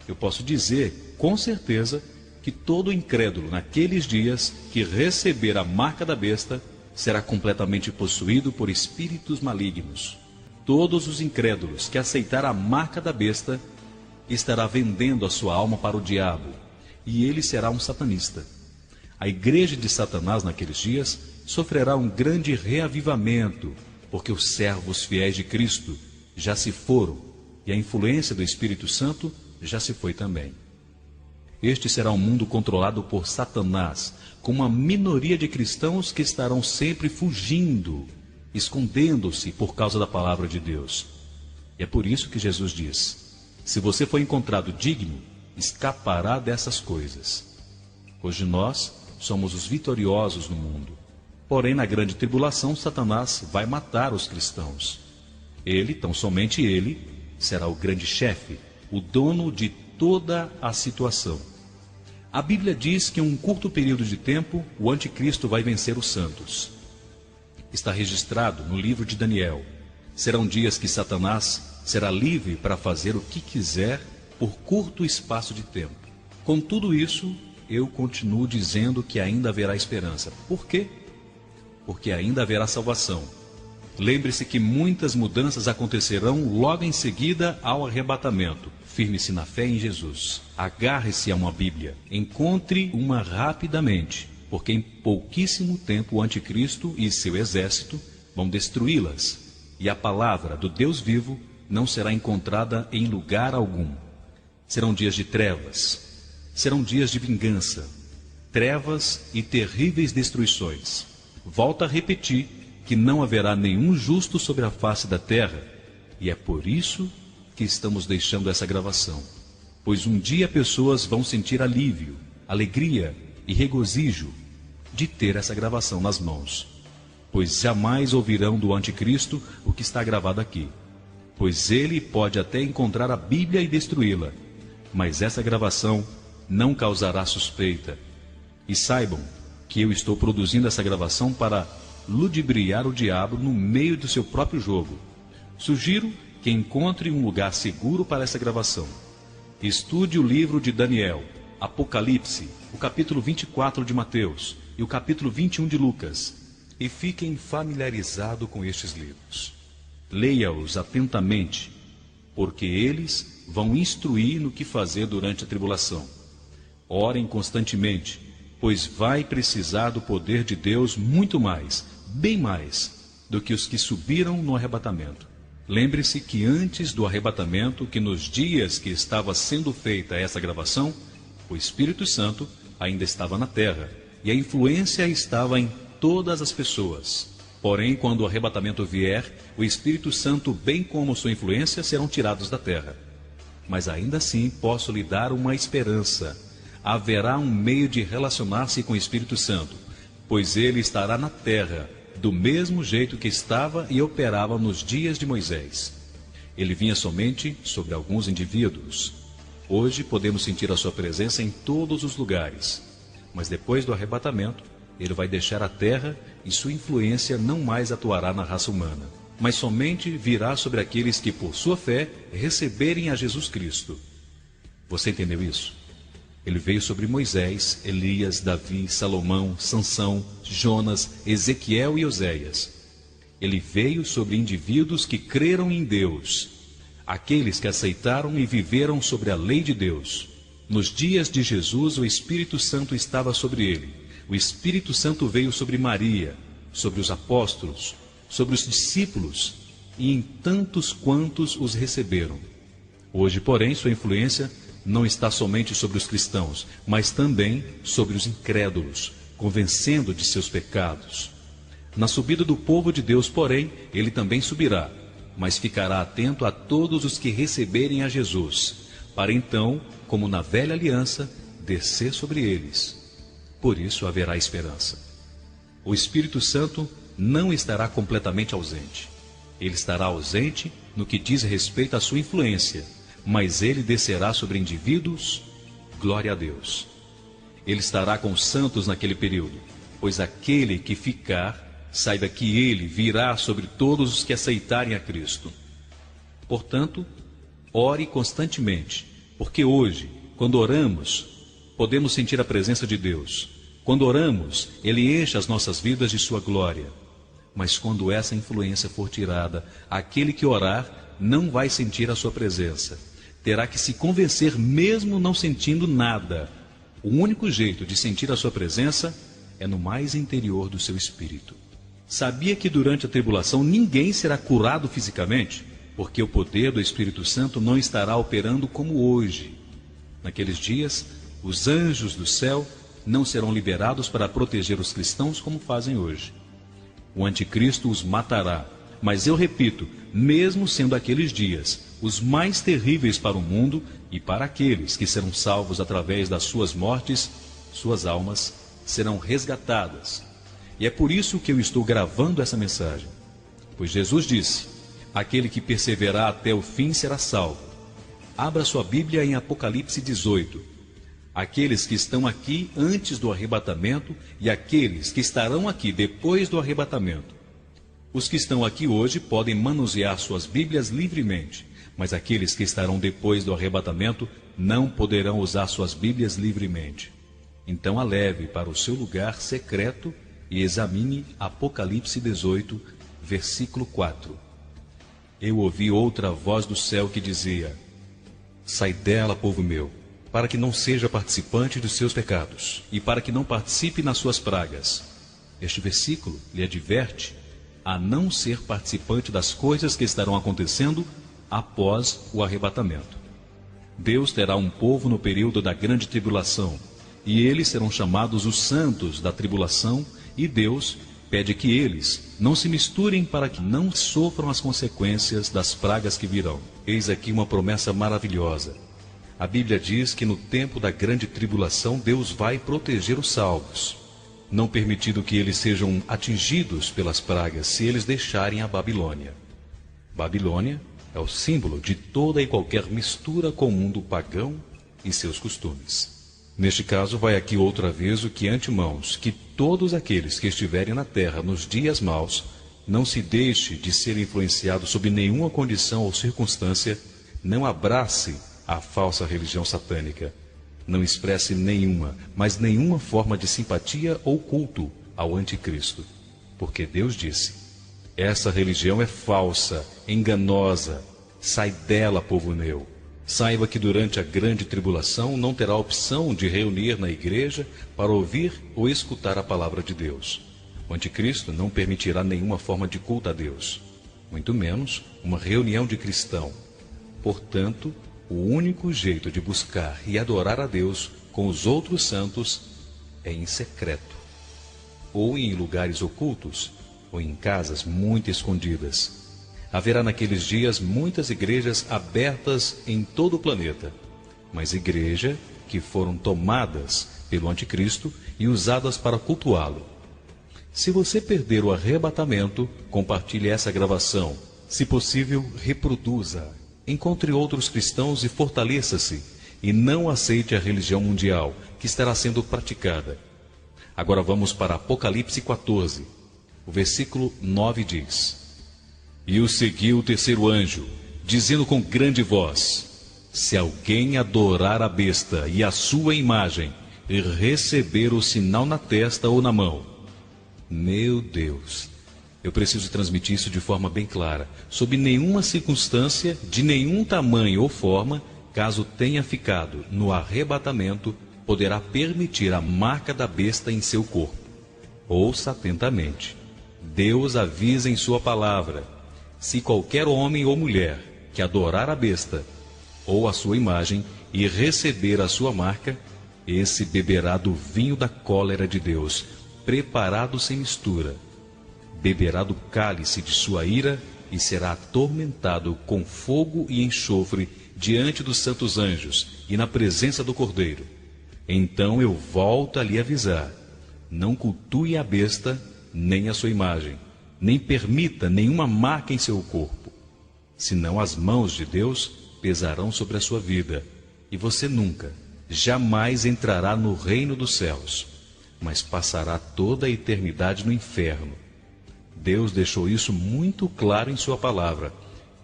Eu posso dizer, com certeza, que todo incrédulo naqueles dias que receber a marca da besta será completamente possuído por espíritos malignos. Todos os incrédulos que aceitar a marca da besta estará vendendo a sua alma para o diabo, e ele será um satanista. A igreja de Satanás naqueles dias sofrerá um grande reavivamento, porque os servos fiéis de Cristo já se foram, e a influência do Espírito Santo já se foi também. Este será um mundo controlado por Satanás, com uma minoria de cristãos que estarão sempre fugindo, escondendo-se por causa da palavra de Deus. E é por isso que Jesus diz: se você for encontrado digno, escapará dessas coisas. Hoje nós somos os vitoriosos no mundo. Porém, na grande tribulação, Satanás vai matar os cristãos. Ele, tão somente ele, será o grande chefe, o dono de toda a situação. A Bíblia diz que em um curto período de tempo, o anticristo vai vencer os santos. Está registrado no livro de Daniel. Serão dias que Satanás será livre para fazer o que quiser por curto espaço de tempo. Com tudo isso, eu continuo dizendo que ainda haverá esperança. Por quê? Porque ainda haverá salvação. Lembre-se que muitas mudanças acontecerão logo em seguida ao arrebatamento. Firme-se na fé em Jesus. Agarre-se a uma Bíblia. Encontre uma rapidamente, porque em pouquíssimo tempo o anticristo e seu exército vão destruí-las, e a palavra do Deus vivo não será encontrada em lugar algum. Serão dias de trevas, serão dias de vingança, trevas e terríveis destruições. Volto a repetir que não haverá nenhum justo sobre a face da terra, e é por isso que estamos deixando essa gravação, pois um dia pessoas vão sentir alívio, alegria e regozijo de ter essa gravação nas mãos, pois jamais ouvirão do anticristo o que está gravado aqui, pois ele pode até encontrar a Bíblia e destruí-la, mas essa gravação não causará suspeita. E saibam que eu estou produzindo essa gravação para ludibriar o diabo no meio do seu próprio jogo. Sugiro que encontre um lugar seguro para essa gravação. Estude o livro de Daniel, Apocalipse, o capítulo 24 de Mateus e o capítulo 21 de Lucas, e fiquem familiarizados com estes livros. Leia-os atentamente, porque eles vão instruir no que fazer durante a tribulação. Orem constantemente, pois vai precisar do poder de Deus muito mais, bem mais, do que os que subiram no arrebatamento. Lembre-se que antes do arrebatamento, que nos dias que estava sendo feita essa gravação, o Espírito Santo ainda estava na terra, e a influência estava em todas as pessoas. Porém, quando o arrebatamento vier, o Espírito Santo, bem como sua influência, serão tirados da terra. Mas ainda assim posso lhe dar uma esperança. Haverá um meio de relacionar-se com o Espírito Santo, pois ele estará na terra, do mesmo jeito que estava e operava nos dias de Moisés. Ele vinha somente sobre alguns indivíduos. Hoje podemos sentir a sua presença em todos os lugares, mas depois do arrebatamento, ele vai deixar a terra e sua influência não mais atuará na raça humana, mas somente virá sobre aqueles que, por sua fé, receberem a Jesus Cristo. Você entendeu isso? Ele veio sobre Moisés, Elias, Davi, Salomão, Sansão, Jonas, Ezequiel e Oséias. Ele veio sobre indivíduos que creram em Deus, aqueles que aceitaram e viveram sobre a lei de Deus. Nos dias de Jesus, o Espírito Santo estava sobre ele. O Espírito Santo veio sobre Maria, sobre os apóstolos, sobre os discípulos e em tantos quantos os receberam. Hoje, porém, sua influência não está somente sobre os cristãos, mas também sobre os incrédulos, convencendo de seus pecados. Na subida do povo de Deus, porém, ele também subirá, mas ficará atento a todos os que receberem a Jesus, para então, como na velha aliança, descer sobre eles. Por isso haverá esperança. O Espírito Santo não estará completamente ausente. Ele estará ausente no que diz respeito à sua influência, mas ele descerá sobre indivíduos, glória a Deus. Ele estará com os santos naquele período, pois aquele que ficar, saiba que ele virá sobre todos os que aceitarem a Cristo. Portanto, ore constantemente, porque hoje, quando oramos, podemos sentir a presença de Deus. Quando oramos, Ele enche as nossas vidas de sua glória. Mas quando essa influência for tirada, aquele que orar não vai sentir a sua presença. Terá que se convencer mesmo não sentindo nada. O único jeito de sentir a sua presença é no mais interior do seu espírito. Sabia que durante a tribulação ninguém será curado fisicamente? Porque o poder do Espírito Santo não estará operando como hoje. Naqueles dias, os anjos do céu não serão liberados para proteger os cristãos como fazem hoje. O anticristo os matará. Mas eu repito, mesmo sendo aqueles dias os mais terríveis para o mundo e para aqueles que serão salvos através das suas mortes, suas almas serão resgatadas. E é por isso que eu estou gravando essa mensagem. Pois Jesus disse: aquele que perseverar até o fim será salvo. Abra sua Bíblia em Apocalipse 18. Aqueles que estão aqui antes do arrebatamento e aqueles que estarão aqui depois do arrebatamento. Os que estão aqui hoje podem manusear suas Bíblias livremente, mas aqueles que estarão depois do arrebatamento não poderão usar suas Bíblias livremente. Então a leve para o seu lugar secreto e examine Apocalipse 18, versículo 4. Eu ouvi outra voz do céu que dizia: sai dela, povo meu, para que não seja participante dos seus pecados, e para que não participe nas suas pragas. Este versículo lhe adverte a não ser participante das coisas que estarão acontecendo após o arrebatamento. Deus terá um povo no período da grande tribulação, e eles serão chamados os santos da tribulação, e Deus pede que eles não se misturem para que não sofram as consequências das pragas que virão. Eis aqui uma promessa maravilhosa. A Bíblia diz que no tempo da grande tribulação Deus vai proteger os salvos, não permitindo que eles sejam atingidos pelas pragas se eles deixarem a Babilônia. Babilônia é o símbolo de toda e qualquer mistura com o mundo pagão e seus costumes. Neste caso, vai aqui outro aviso que antemãos, que todos aqueles que estiverem na terra nos dias maus, não se deixe de ser influenciado sob nenhuma condição ou circunstância, não abrace a falsa religião satânica. Não expresse nenhuma, mas nenhuma forma de simpatia ou culto ao anticristo. Porque Deus disse: essa religião é falsa, enganosa, sai dela, povo meu. Saiba que durante a grande tribulação não terá opção de reunir na igreja para ouvir ou escutar a palavra de Deus. O anticristo não permitirá nenhuma forma de culto a Deus, muito menos uma reunião de cristão. Portanto, o único jeito de buscar e adorar a Deus com os outros santos é em secreto, ou em lugares ocultos, ou em casas muito escondidas. Haverá naqueles dias muitas igrejas abertas em todo o planeta, mas igrejas que foram tomadas pelo anticristo e usadas para cultuá-lo. Se você perder o arrebatamento, compartilhe essa gravação. Se possível, reproduza. Encontre outros cristãos e fortaleça-se. e não aceite a religião mundial que estará sendo praticada. Agora vamos para Apocalipse 14. O versículo 9 diz: E o seguiu o terceiro anjo, dizendo com grande voz: Se alguém adorar a besta e a sua imagem, e receber o sinal na testa ou na mão. Meu Deus, eu preciso transmitir isso de forma bem clara. Sob nenhuma circunstância, de nenhum tamanho ou forma, caso tenha ficado no arrebatamento, poderá permitir a marca da besta em seu corpo. Ouça atentamente. Deus avisa em sua palavra: se qualquer homem ou mulher que adorar a besta ou a sua imagem e receber a sua marca, esse beberá do vinho da cólera de Deus, preparado sem mistura. Beberá do cálice de sua ira e será atormentado com fogo e enxofre diante dos santos anjos e na presença do Cordeiro. Então eu volto a lhe avisar: não cultue a besta, nem a sua imagem, nem permita nenhuma marca em seu corpo. Senão as mãos de Deus pesarão sobre a sua vida, e você nunca, jamais entrará no reino dos céus, mas passará toda a eternidade no inferno. Deus deixou isso muito claro em sua palavra,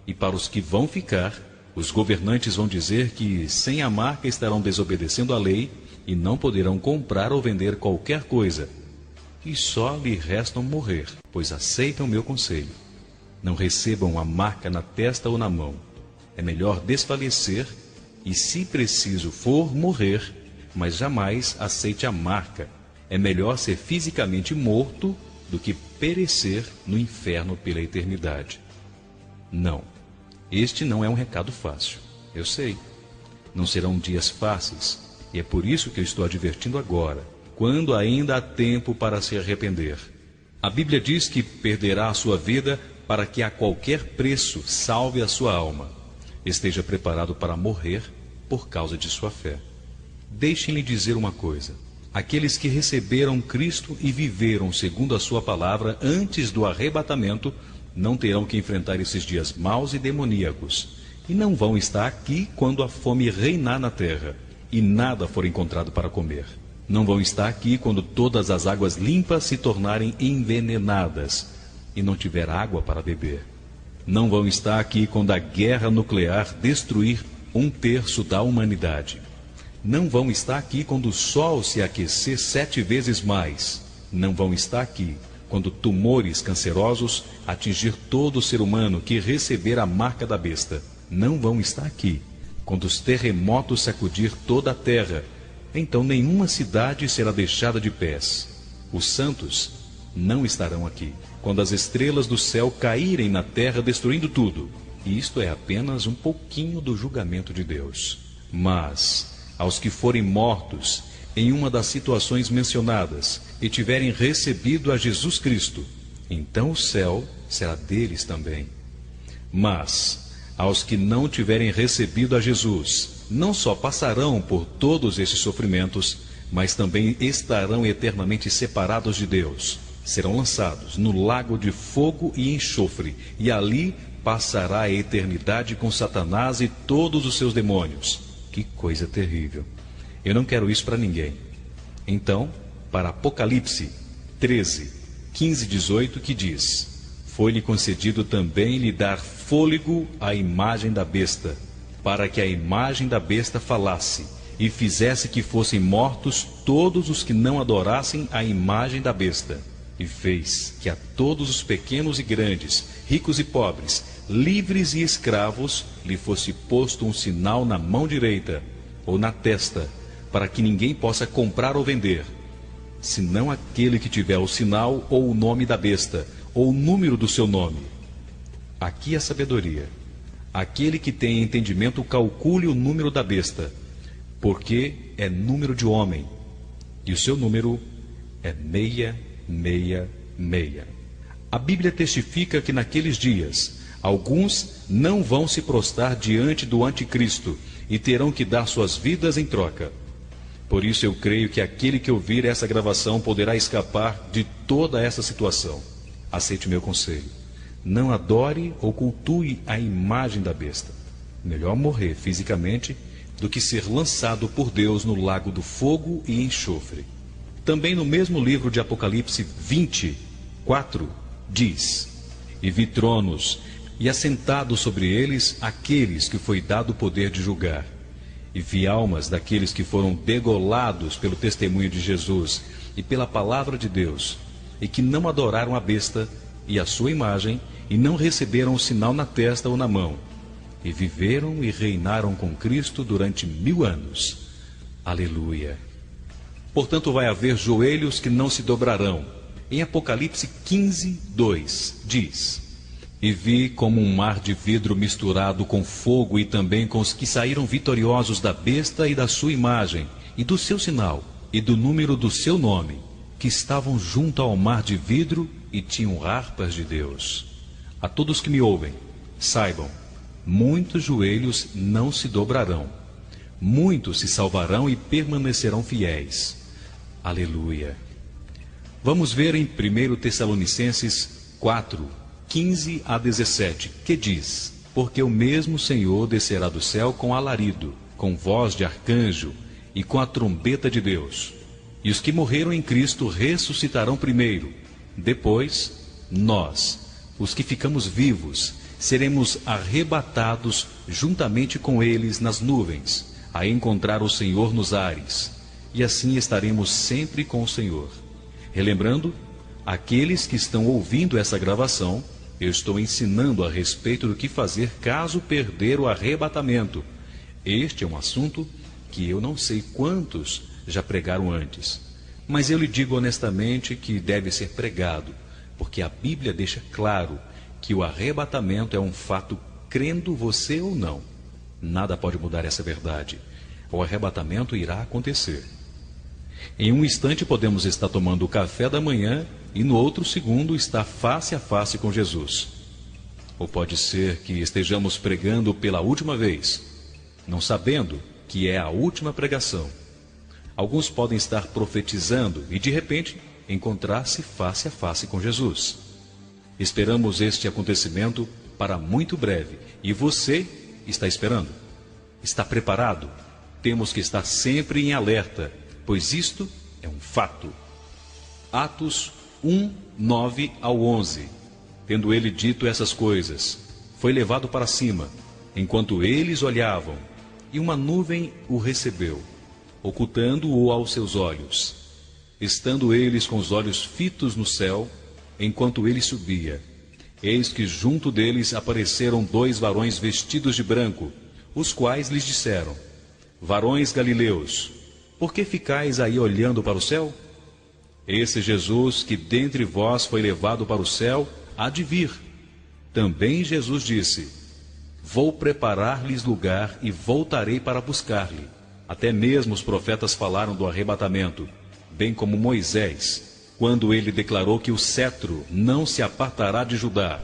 e para os que vão ficar, os governantes vão dizer que sem a marca estarão desobedecendo a lei e não poderão comprar ou vender qualquer coisa, e só lhe restam morrer, pois aceitam meu conselho. Não recebam a marca na testa ou na mão. É melhor desfalecer e, se preciso for, morrer, mas jamais aceite a marca. É melhor ser fisicamente morto do que perecer no inferno pela eternidade. Não, este não é um recado fácil, eu sei. Não serão dias fáceis, e é por isso que eu estou advertindo agora, quando ainda há tempo para se arrepender. A Bíblia diz que perderá a sua vida para que a qualquer preço salve a sua alma. Esteja preparado para morrer por causa de sua fé. Deixem-lhe dizer uma coisa: aqueles que receberam Cristo e viveram segundo a sua palavra antes do arrebatamento, não terão que enfrentar esses dias maus e demoníacos, e não vão estar aqui quando a fome reinar na terra, e nada for encontrado para comer. Não vão estar aqui quando todas as águas limpas se tornarem envenenadas, e não tiver água para beber. Não vão estar aqui quando a guerra nuclear destruir 1/3 da humanidade. Não vão estar aqui quando o sol se aquecer 7 vezes mais. Não vão estar aqui quando tumores cancerosos atingir todo o ser humano que receber a marca da besta. Não vão estar aqui quando os terremotos sacudir toda a terra. Então nenhuma cidade será deixada de pés. Os santos não estarão aqui quando as estrelas do céu caírem na terra, destruindo tudo. E isto é apenas um pouquinho do julgamento de Deus. Mas aos que forem mortos em uma das situações mencionadas e tiverem recebido a Jesus Cristo, então o céu será deles também. Mas aos que não tiverem recebido a Jesus, não só passarão por todos esses sofrimentos, mas também estarão eternamente separados de Deus. Serão lançados no lago de fogo e enxofre, e ali passará a eternidade com Satanás e todos os seus demônios. Que coisa terrível! Eu não quero isso para ninguém. Então, para Apocalipse 13, 15 e 18, que diz: foi-lhe concedido também lhe dar fôlego à imagem da besta, para que a imagem da besta falasse, e fizesse que fossem mortos todos os que não adorassem a imagem da besta. E fez que a todos os pequenos e grandes, ricos e pobres, livres e escravos, lhe fosse posto um sinal na mão direita ou na testa, para que ninguém possa comprar ou vender, senão aquele que tiver o sinal ou o nome da besta, ou o número do seu nome. Aqui a sabedoria. Aquele que tem entendimento calcule o número da besta, porque é número de homem, e o seu número é 666. A Bíblia testifica que naqueles dias alguns não vão se prostrar diante do anticristo e terão que dar suas vidas em troca. Por isso eu creio que aquele que ouvir essa gravação poderá escapar de toda essa situação. Aceite meu conselho: não adore ou cultue a imagem da besta. Melhor morrer fisicamente do que ser lançado por Deus no lago do fogo e enxofre. Também no mesmo livro de Apocalipse 20:4 diz: E vi tronos, e assentados sobre eles aqueles que foi dado o poder de julgar. E vi almas daqueles que foram degolados pelo testemunho de Jesus e pela palavra de Deus, e que não adoraram a besta e a sua imagem, e não receberam o sinal na testa ou na mão, e viveram e reinaram com Cristo durante 1000 anos. Aleluia! Portanto, vai haver joelhos que não se dobrarão. Em Apocalipse 15:2 diz: E vi como um mar de vidro misturado com fogo, e também com os que saíram vitoriosos da besta e da sua imagem, e do seu sinal, e do número do seu nome, que estavam junto ao mar de vidro e tinham harpas de Deus. A todos que me ouvem, saibam, muitos joelhos não se dobrarão, muitos se salvarão e permanecerão fiéis. Aleluia! Vamos ver em 1 Tessalonicenses 4:15-17, que diz: Porque o mesmo Senhor descerá do céu com alarido, com voz de arcanjo e com a trombeta de Deus. E os que morreram em Cristo ressuscitarão primeiro. Depois, nós, os que ficamos vivos, seremos arrebatados juntamente com eles nas nuvens, a encontrar o Senhor nos ares. E assim estaremos sempre com o Senhor. Relembrando, aqueles que estão ouvindo essa gravação, eu estou ensinando a respeito do que fazer caso perder o arrebatamento. Este é um assunto que eu não sei quantos já pregaram antes, mas eu lhe digo honestamente que deve ser pregado, porque a Bíblia deixa claro que o arrebatamento é um fato, crendo você ou não. Nada pode mudar essa verdade. O arrebatamento irá acontecer. Em um instante podemos estar tomando o café da manhã e no outro segundo estar face a face com Jesus. Ou pode ser que estejamos pregando pela última vez, não sabendo que é a última pregação. Alguns podem estar profetizando e de repente encontrar-se face a face com Jesus. Esperamos este acontecimento para muito breve. E você está esperando? Está preparado? Temos que estar sempre em alerta, pois isto é um fato. Atos 1:9-11. Tendo ele dito essas coisas, foi levado para cima, enquanto eles olhavam, e uma nuvem o recebeu, ocultando-o aos seus olhos. Estando eles com os olhos fitos no céu, enquanto ele subia, eis que junto deles apareceram 2 varões vestidos de branco, os quais lhes disseram: Varões galileus, por que ficais aí olhando para o céu? Esse Jesus que dentre vós foi levado para o céu, há de vir. Também Jesus disse: Vou preparar-lhes lugar e voltarei para buscar-lhe. Até mesmo os profetas falaram do arrebatamento, bem como Moisés, quando ele declarou que o cetro não se apartará de Judá.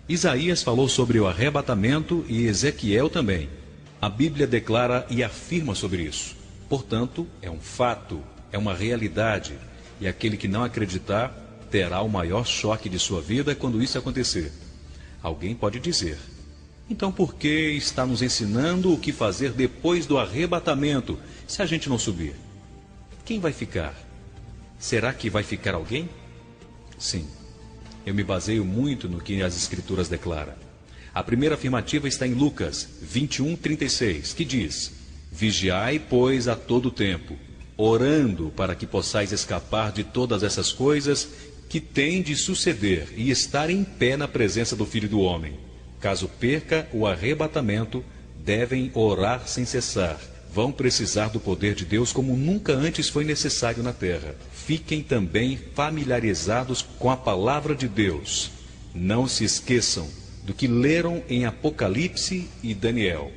Isaías falou sobre o arrebatamento e Ezequiel também. A Bíblia declara e afirma sobre isso. Portanto, é um fato, é uma realidade, e aquele que não acreditar terá o maior choque de sua vida quando isso acontecer. Alguém pode dizer: então por que está nos ensinando o que fazer depois do arrebatamento, se a gente não subir? Quem vai ficar? Será que vai ficar alguém? Sim, eu me baseio muito no que as Escrituras declaram. A primeira afirmativa está em Lucas 21:36, que diz: Vigiai, pois, a todo tempo, orando para que possais escapar de todas essas coisas que têm de suceder e estar em pé na presença do Filho do Homem. Caso perca o arrebatamento, devem orar sem cessar. Vão precisar do poder de Deus como nunca antes foi necessário na terra. Fiquem também familiarizados com a palavra de Deus. Não se esqueçam do que leram em Apocalipse e Daniel,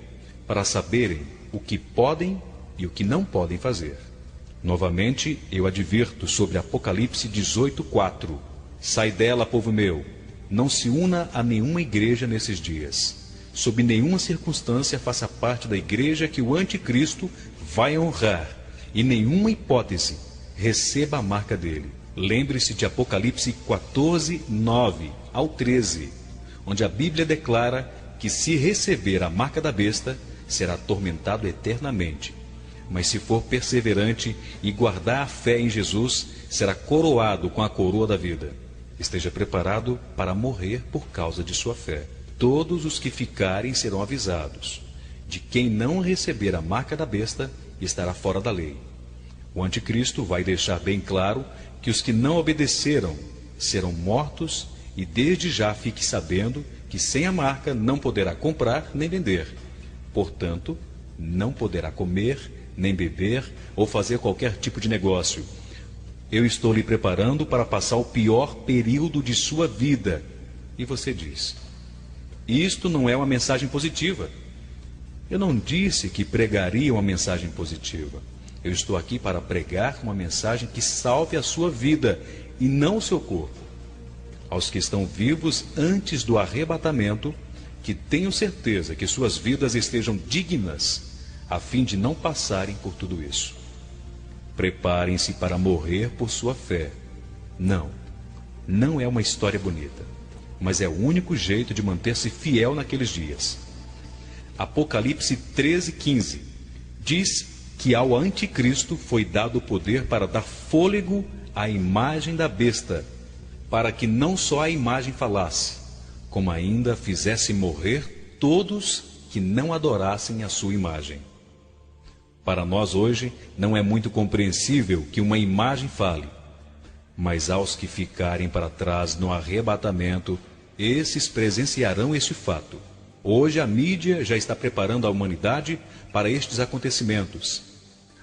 para saberem o que podem e o que não podem fazer. Novamente, eu advirto sobre Apocalipse 18:4. Sai dela, povo meu, não se una a nenhuma igreja nesses dias. Sob nenhuma circunstância faça parte da igreja que o anticristo vai honrar, e nenhuma hipótese receba a marca dele. Lembre-se de Apocalipse 14:9-13, onde a Bíblia declara que se receber a marca da besta, será atormentado eternamente. Mas se for perseverante e guardar a fé em Jesus, será coroado com a coroa da vida. Esteja preparado para morrer por causa de sua fé. Todos os que ficarem serão avisados. De quem não receber a marca da besta, estará fora da lei. O anticristo vai deixar bem claro que os que não obedeceram serão mortos, e desde já fique sabendo que sem a marca não poderá comprar nem vender. Portanto, não poderá comer, nem beber ou fazer qualquer tipo de negócio. Eu estou lhe preparando para passar o pior período de sua vida. E você diz: isto não é uma mensagem positiva. Eu não disse que pregaria uma mensagem positiva. Eu estou aqui para pregar uma mensagem que salve a sua vida e não o seu corpo. Aos que estão vivos antes do arrebatamento, que tenham certeza que suas vidas estejam dignas, a fim de não passarem por tudo isso. Preparem-se para morrer por sua fé. Não é uma história bonita, mas é o único jeito de manter-se fiel naqueles dias. Apocalipse 13:15 diz que ao anticristo foi dado o poder para dar fôlego à imagem da besta, para que não só a imagem falasse, como ainda fizesse morrer todos que não adorassem a sua imagem. Para nós hoje não é muito compreensível que uma imagem fale, mas aos que ficarem para trás no arrebatamento, esses presenciarão este fato. Hoje a mídia já está preparando a humanidade para estes acontecimentos.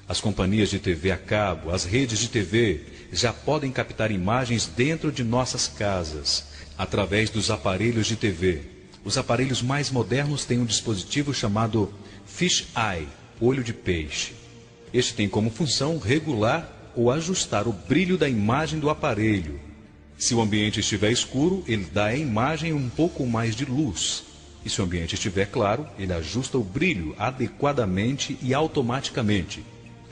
As companhias de TV a cabo, as redes de TV, já podem captar imagens dentro de nossas casas, através dos aparelhos de TV. Os aparelhos mais modernos têm um dispositivo chamado Fish Eye, olho de peixe. Este tem como função regular ou ajustar o brilho da imagem do aparelho. Se o ambiente estiver escuro, ele dá à imagem um pouco mais de luz. E se o ambiente estiver claro, ele ajusta o brilho adequadamente e automaticamente.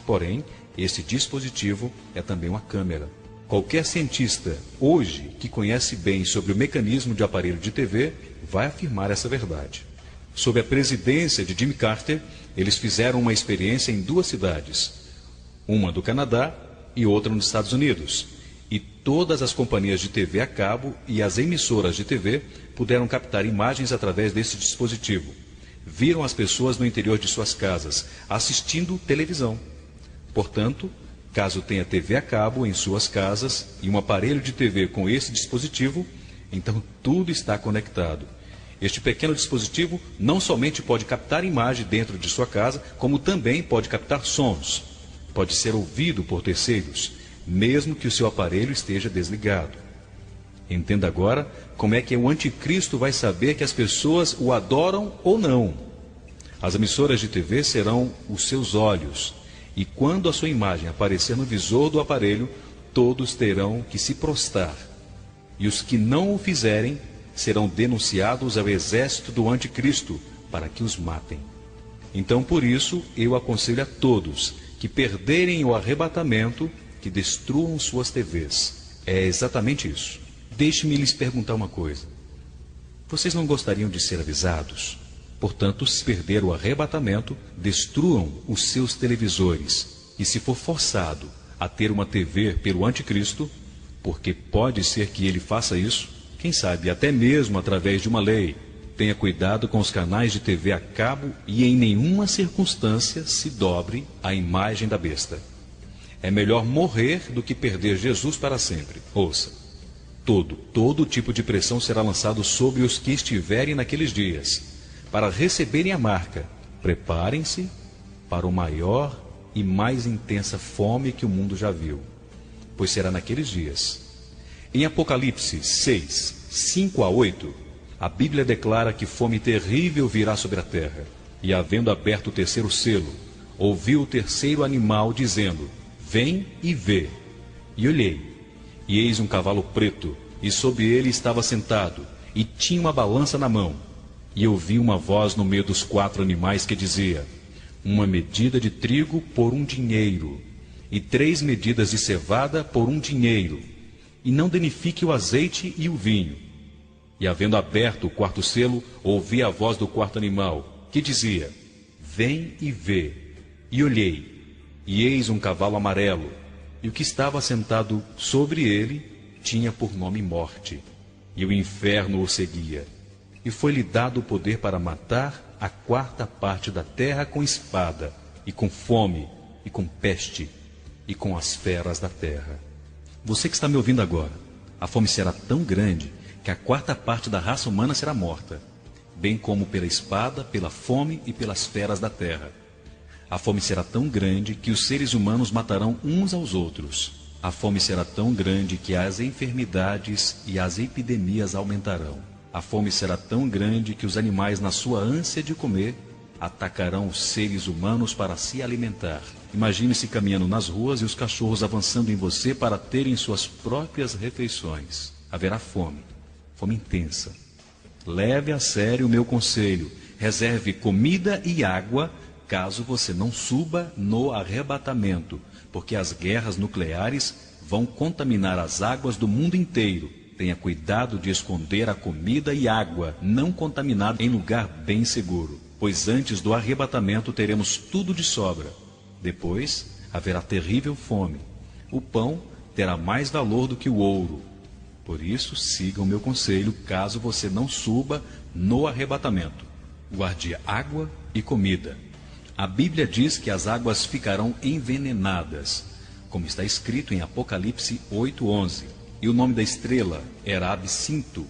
Porém, esse dispositivo é também uma câmera. Qualquer cientista, hoje, que conhece bem sobre o mecanismo de aparelho de TV, vai afirmar essa verdade. Sob a presidência de Jimmy Carter, eles fizeram uma experiência em 2 cidades, uma do Canadá e outra nos Estados Unidos. E todas as companhias de TV a cabo e as emissoras de TV puderam captar imagens através desse dispositivo. Viram as pessoas no interior de suas casas, assistindo televisão. Portanto, caso tenha TV a cabo em suas casas e um aparelho de TV com esse dispositivo, então tudo está conectado. Este pequeno dispositivo não somente pode captar imagem dentro de sua casa, como também pode captar sons. Pode ser ouvido por terceiros, mesmo que o seu aparelho esteja desligado. Entenda agora como é que o anticristo vai saber que as pessoas o adoram ou não. As emissoras de TV serão os seus olhos, e quando a sua imagem aparecer no visor do aparelho, todos terão que se prostrar. E os que não o fizerem serão denunciados ao exército do anticristo para que os matem. Então, por isso, eu aconselho a todos que perderem o arrebatamento, que destruam suas TVs. É exatamente isso. Deixe-me lhes perguntar uma coisa. Vocês não gostariam de ser avisados? Portanto, se perder o arrebatamento, destruam os seus televisores. E se for forçado a ter uma TV pelo anticristo, porque pode ser que ele faça isso, quem sabe até mesmo através de uma lei, tenha cuidado com os canais de TV a cabo e em nenhuma circunstância se dobre à imagem da besta. É melhor morrer do que perder Jesus para sempre. Ouça, todo tipo de pressão será lançado sobre os que estiverem naqueles dias. Para receberem a marca, preparem-se para o maior e mais intensa fome que o mundo já viu, pois será naqueles dias. Em Apocalipse 6, 5-8, a Bíblia declara que fome terrível virá sobre a terra. E havendo aberto o terceiro selo, ouvi o terceiro animal dizendo: Vem e vê. E olhei, e eis um cavalo preto, e sobre ele estava sentado, e tinha uma balança na mão. E ouvi uma voz no meio dos 4 animais que dizia: Uma medida de trigo por 1 dinheiro, e 3 medidas de cevada por 1 dinheiro, e não danifique o azeite e o vinho. E havendo aberto o 4º selo, ouvi a voz do 4º animal, que dizia: Vem e vê. E olhei, e eis um cavalo amarelo, e o que estava sentado sobre ele tinha por nome Morte, e o inferno o seguia. E foi-lhe dado o poder para matar a quarta parte da terra com espada, e com fome, e com peste, e com as feras da terra. Você que está me ouvindo agora, a fome será tão grande que a quarta parte da raça humana será morta, bem como pela espada, pela fome e pelas feras da terra. A fome será tão grande que os seres humanos matarão uns aos outros. A fome será tão grande que as enfermidades e as epidemias aumentarão. A fome será tão grande que os animais, na sua ânsia de comer, atacarão os seres humanos para se alimentar. Imagine-se caminhando nas ruas e os cachorros avançando em você para terem suas próprias refeições. Haverá fome, fome intensa. Leve a sério o meu conselho. Reserve comida e água, caso você não suba no arrebatamento, porque as guerras nucleares vão contaminar as águas do mundo inteiro. Tenha cuidado de esconder a comida e água não contaminada em lugar bem seguro, pois antes do arrebatamento teremos tudo de sobra. Depois haverá terrível fome. O pão terá mais valor do que o ouro. Por isso, siga o meu conselho, caso você não suba no arrebatamento. Guarde água e comida. A Bíblia diz que as águas ficarão envenenadas, como está escrito em Apocalipse 8:11. E o nome da estrela era Absinto,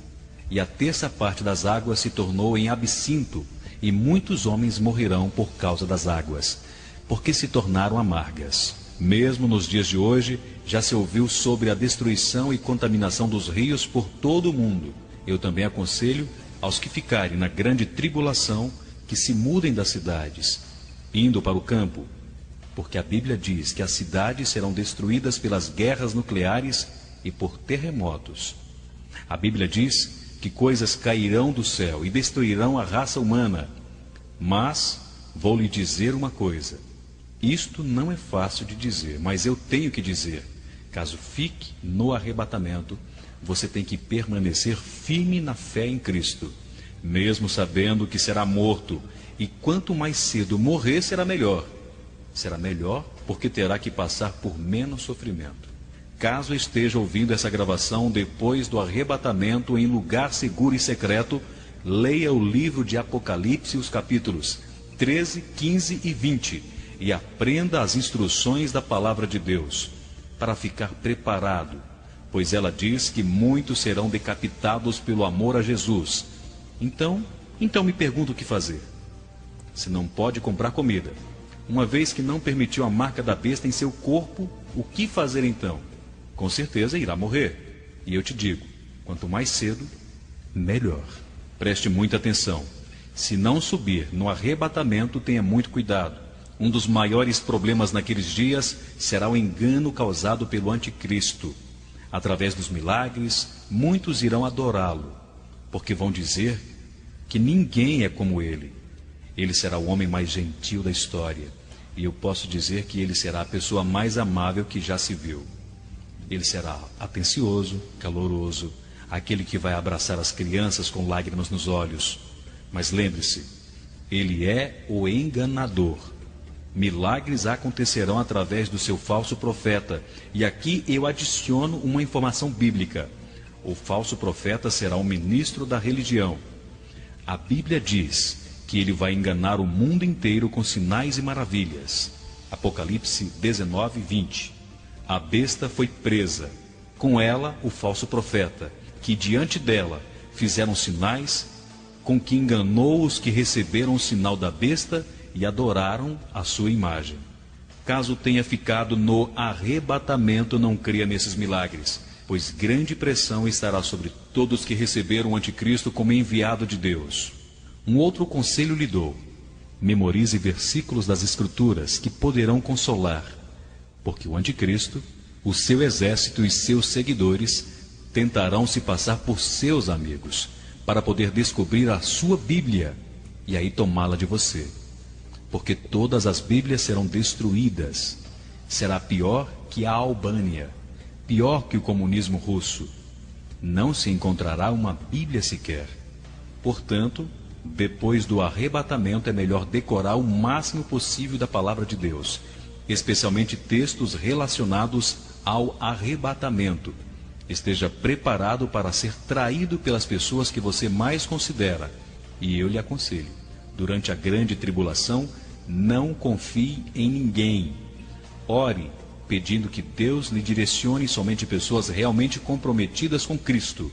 e a terça parte das águas se tornou em absinto, e muitos homens morrerão por causa das águas, porque se tornaram amargas. Mesmo nos dias de hoje, já se ouviu sobre a destruição e contaminação dos rios por todo o mundo. Eu também aconselho aos que ficarem na grande tribulação que se mudem das cidades, indo para o campo, porque a Bíblia diz que as cidades serão destruídas pelas guerras nucleares e por terremotos. A Bíblia diz que coisas cairão do céu e destruirão a raça humana. Mas vou lhe dizer uma coisa. Isto não é fácil de dizer, mas eu tenho que dizer. Caso fique no arrebatamento, você tem que permanecer firme na fé em Cristo, mesmo sabendo que será morto. E quanto mais cedo morrer, será melhor. Será melhor porque terá que passar por menos sofrimento. Caso esteja ouvindo essa gravação depois do arrebatamento em lugar seguro e secreto, leia o livro de Apocalipse, os capítulos 13, 15 e 20, e aprenda as instruções da palavra de Deus, para ficar preparado, pois ela diz que muitos serão decapitados pelo amor a Jesus. Então me pergunto o que fazer. Se não pode comprar comida, uma vez que não permitiu a marca da besta em seu corpo, o que fazer então? Com certeza irá morrer. E eu te digo, quanto mais cedo, melhor. Preste muita atenção. Se não subir no arrebatamento, tenha muito cuidado. Um dos maiores problemas naqueles dias será o engano causado pelo anticristo. Através dos milagres, muitos irão adorá-lo, porque vão dizer que ninguém é como ele. Ele será o homem mais gentil da história, e eu posso dizer que ele será a pessoa mais amável que já se viu. Ele será atencioso, caloroso, aquele que vai abraçar as crianças com lágrimas nos olhos. Mas lembre-se, ele é o enganador. Milagres acontecerão através do seu falso profeta. E aqui eu adiciono uma informação bíblica. O falso profeta será um ministro da religião. A Bíblia diz que ele vai enganar o mundo inteiro com sinais e maravilhas. Apocalipse 19, 20. A besta foi presa, com ela o falso profeta, que diante dela fizeram sinais, com que enganou os que receberam o sinal da besta e adoraram a sua imagem. Caso tenha ficado no arrebatamento, não creia nesses milagres, pois grande pressão estará sobre todos que receberam o anticristo como enviado de Deus. Um outro conselho lhe dou: memorize versículos das Escrituras que poderão consolar, porque o anticristo, o seu exército e seus seguidores tentarão se passar por seus amigos, para poder descobrir a sua Bíblia e aí tomá-la de você. Porque todas as Bíblias serão destruídas. Será pior que a Albânia, pior que o comunismo russo. Não se encontrará uma Bíblia sequer. Portanto, Depois do arrebatamento é melhor decorar o máximo possível da palavra de Deus, especialmente textos relacionados ao arrebatamento. Esteja preparado para ser traído pelas pessoas que você mais considera. E eu lhe aconselho, durante a grande tribulação, não confie em ninguém. Ore, pedindo que Deus lhe direcione somente pessoas realmente comprometidas com Cristo.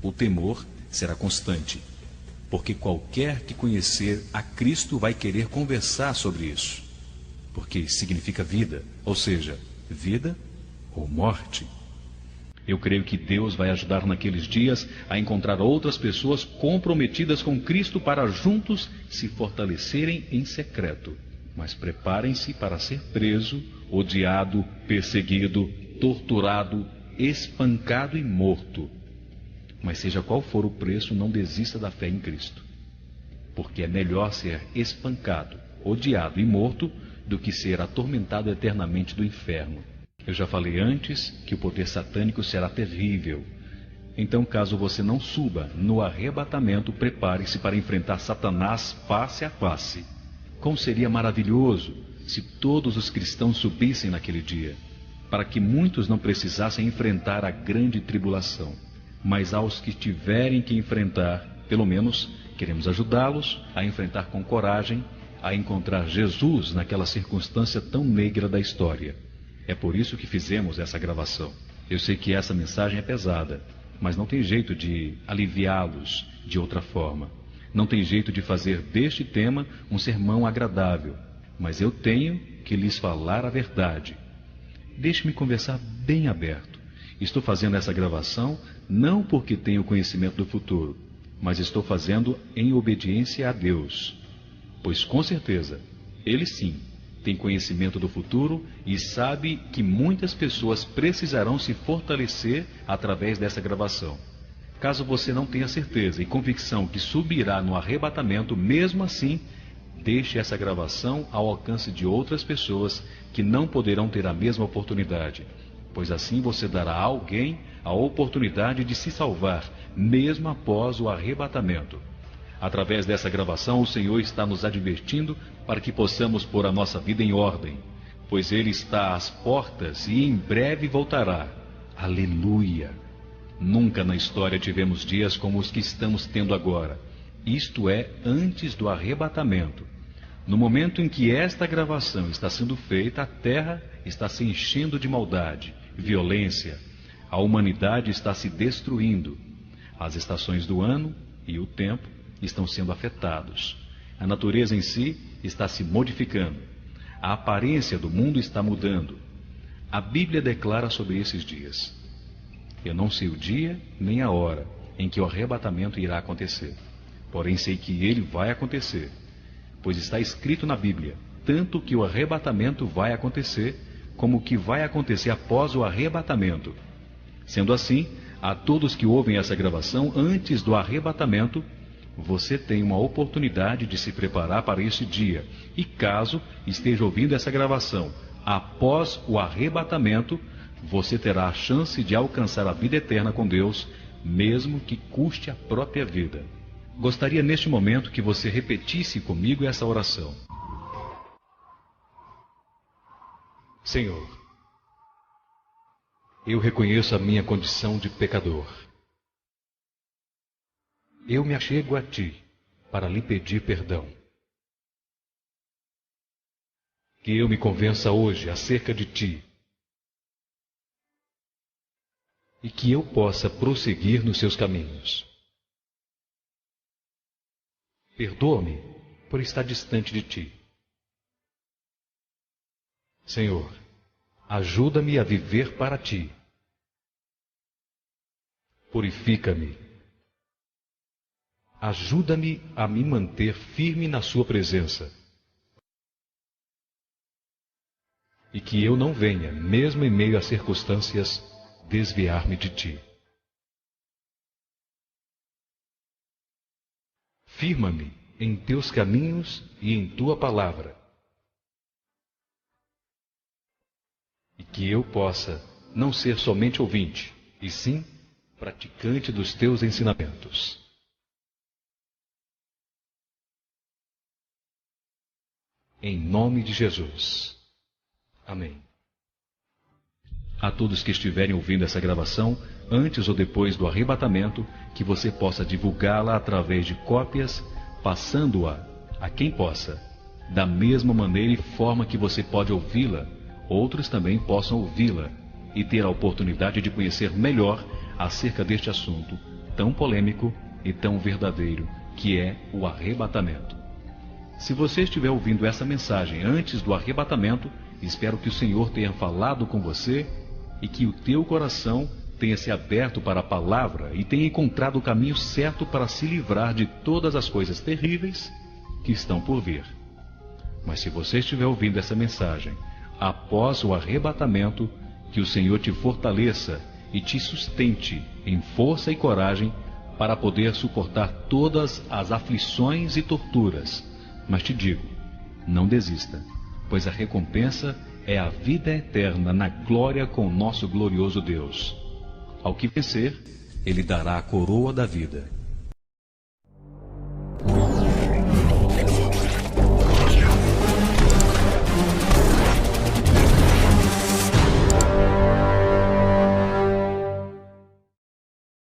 O temor será constante, porque qualquer que conhecer a Cristo vai querer conversar sobre isso, porque significa vida, ou seja, vida ou morte. Eu creio que Deus vai ajudar naqueles dias a encontrar outras pessoas comprometidas com Cristo para juntos se fortalecerem em secreto. Mas preparem-se para ser preso, odiado, perseguido, torturado, espancado e morto. Mas seja qual for o preço, não desista da fé em Cristo. Porque é melhor ser espancado, odiado e morto do que ser atormentado eternamente do inferno. Eu já falei antes que o poder satânico será terrível. Então, caso você não suba no arrebatamento, prepare-se para enfrentar Satanás face a face. Como seria maravilhoso se todos os cristãos subissem naquele dia, para que muitos não precisassem enfrentar a grande tribulação. Mas aos que tiverem que enfrentar, pelo menos queremos ajudá-los a enfrentar com coragem, a encontrar Jesus naquela circunstância tão negra da história. É por isso que fizemos essa gravação. Eu sei que essa mensagem é pesada, mas não tem jeito de aliviá-los de outra forma. Não tem jeito de fazer deste tema um sermão agradável, mas eu tenho que lhes falar a verdade. Deixe-me conversar bem aberto. Estou fazendo essa gravação não porque tenho conhecimento do futuro, mas estou fazendo em obediência a Deus. Pois com certeza, Ele sim tem conhecimento do futuro e sabe que muitas pessoas precisarão se fortalecer através dessa gravação. Caso você não tenha certeza e convicção que subirá no arrebatamento, mesmo assim, deixe essa gravação ao alcance de outras pessoas que não poderão ter a mesma oportunidade, pois assim você dará a alguém a oportunidade de se salvar, mesmo após o arrebatamento. Através dessa gravação, o Senhor está nos advertindo para que possamos pôr a nossa vida em ordem, pois Ele está às portas e em breve voltará. Aleluia! Nunca na história tivemos dias como os que estamos tendo agora, isto é, antes do arrebatamento. No momento em que esta gravação está sendo feita, a terra está se enchendo de maldade, violência. A humanidade está se destruindo. As estações do ano e o tempo estão sendo afetados. A natureza em si está se modificando. A aparência do mundo está mudando. A Bíblia declara sobre esses dias: eu não sei o dia nem a hora em que o arrebatamento irá acontecer. Porém sei que ele vai acontecer, pois está escrito na Bíblia, tanto que o arrebatamento vai acontecer, como o que vai acontecer após o arrebatamento. Sendo assim, a todos que ouvem essa gravação antes do arrebatamento, você tem uma oportunidade de se preparar para esse dia. E caso esteja ouvindo essa gravação após o arrebatamento, você terá a chance de alcançar a vida eterna com Deus, mesmo que custe a própria vida. Gostaria neste momento que você repetisse comigo essa oração. Senhor, eu reconheço a minha condição de pecador. Eu me achego a Ti para lhe pedir perdão. Que eu me convença hoje acerca de Ti e que eu possa prosseguir nos Seus caminhos. Perdoa-me por estar distante de Ti. Senhor, ajuda-me a viver para Ti. Purifica-me. Ajuda-me a me manter firme na Sua presença. E que eu não venha, mesmo em meio às circunstâncias, desviar-me de Ti. Firma-me em Teus caminhos e em Tua palavra. E que eu possa não ser somente ouvinte, e sim praticante dos Teus ensinamentos. em nome de Jesus. Amém. A todos que estiverem ouvindo essa gravação, antes ou depois do arrebatamento, que você possa divulgá-la através de cópias, passando-a a quem possa. Da mesma maneira e forma que você pode ouvi-la, outros também possam ouvi-la e ter a oportunidade de conhecer melhor acerca deste assunto tão polêmico e tão verdadeiro que é o arrebatamento. Se você estiver ouvindo essa mensagem antes do arrebatamento, espero que o Senhor tenha falado com você e que o teu coração tenha se aberto para a palavra e tenha encontrado o caminho certo para se livrar de todas as coisas terríveis que estão por vir. Mas se você estiver ouvindo essa mensagem após o arrebatamento, que o Senhor te fortaleça e te sustente em força e coragem para poder suportar todas as aflições e torturas. Mas te digo, não desista, pois a recompensa é a vida eterna na glória com nosso glorioso Deus. Ao que vencer, Ele dará a coroa da vida.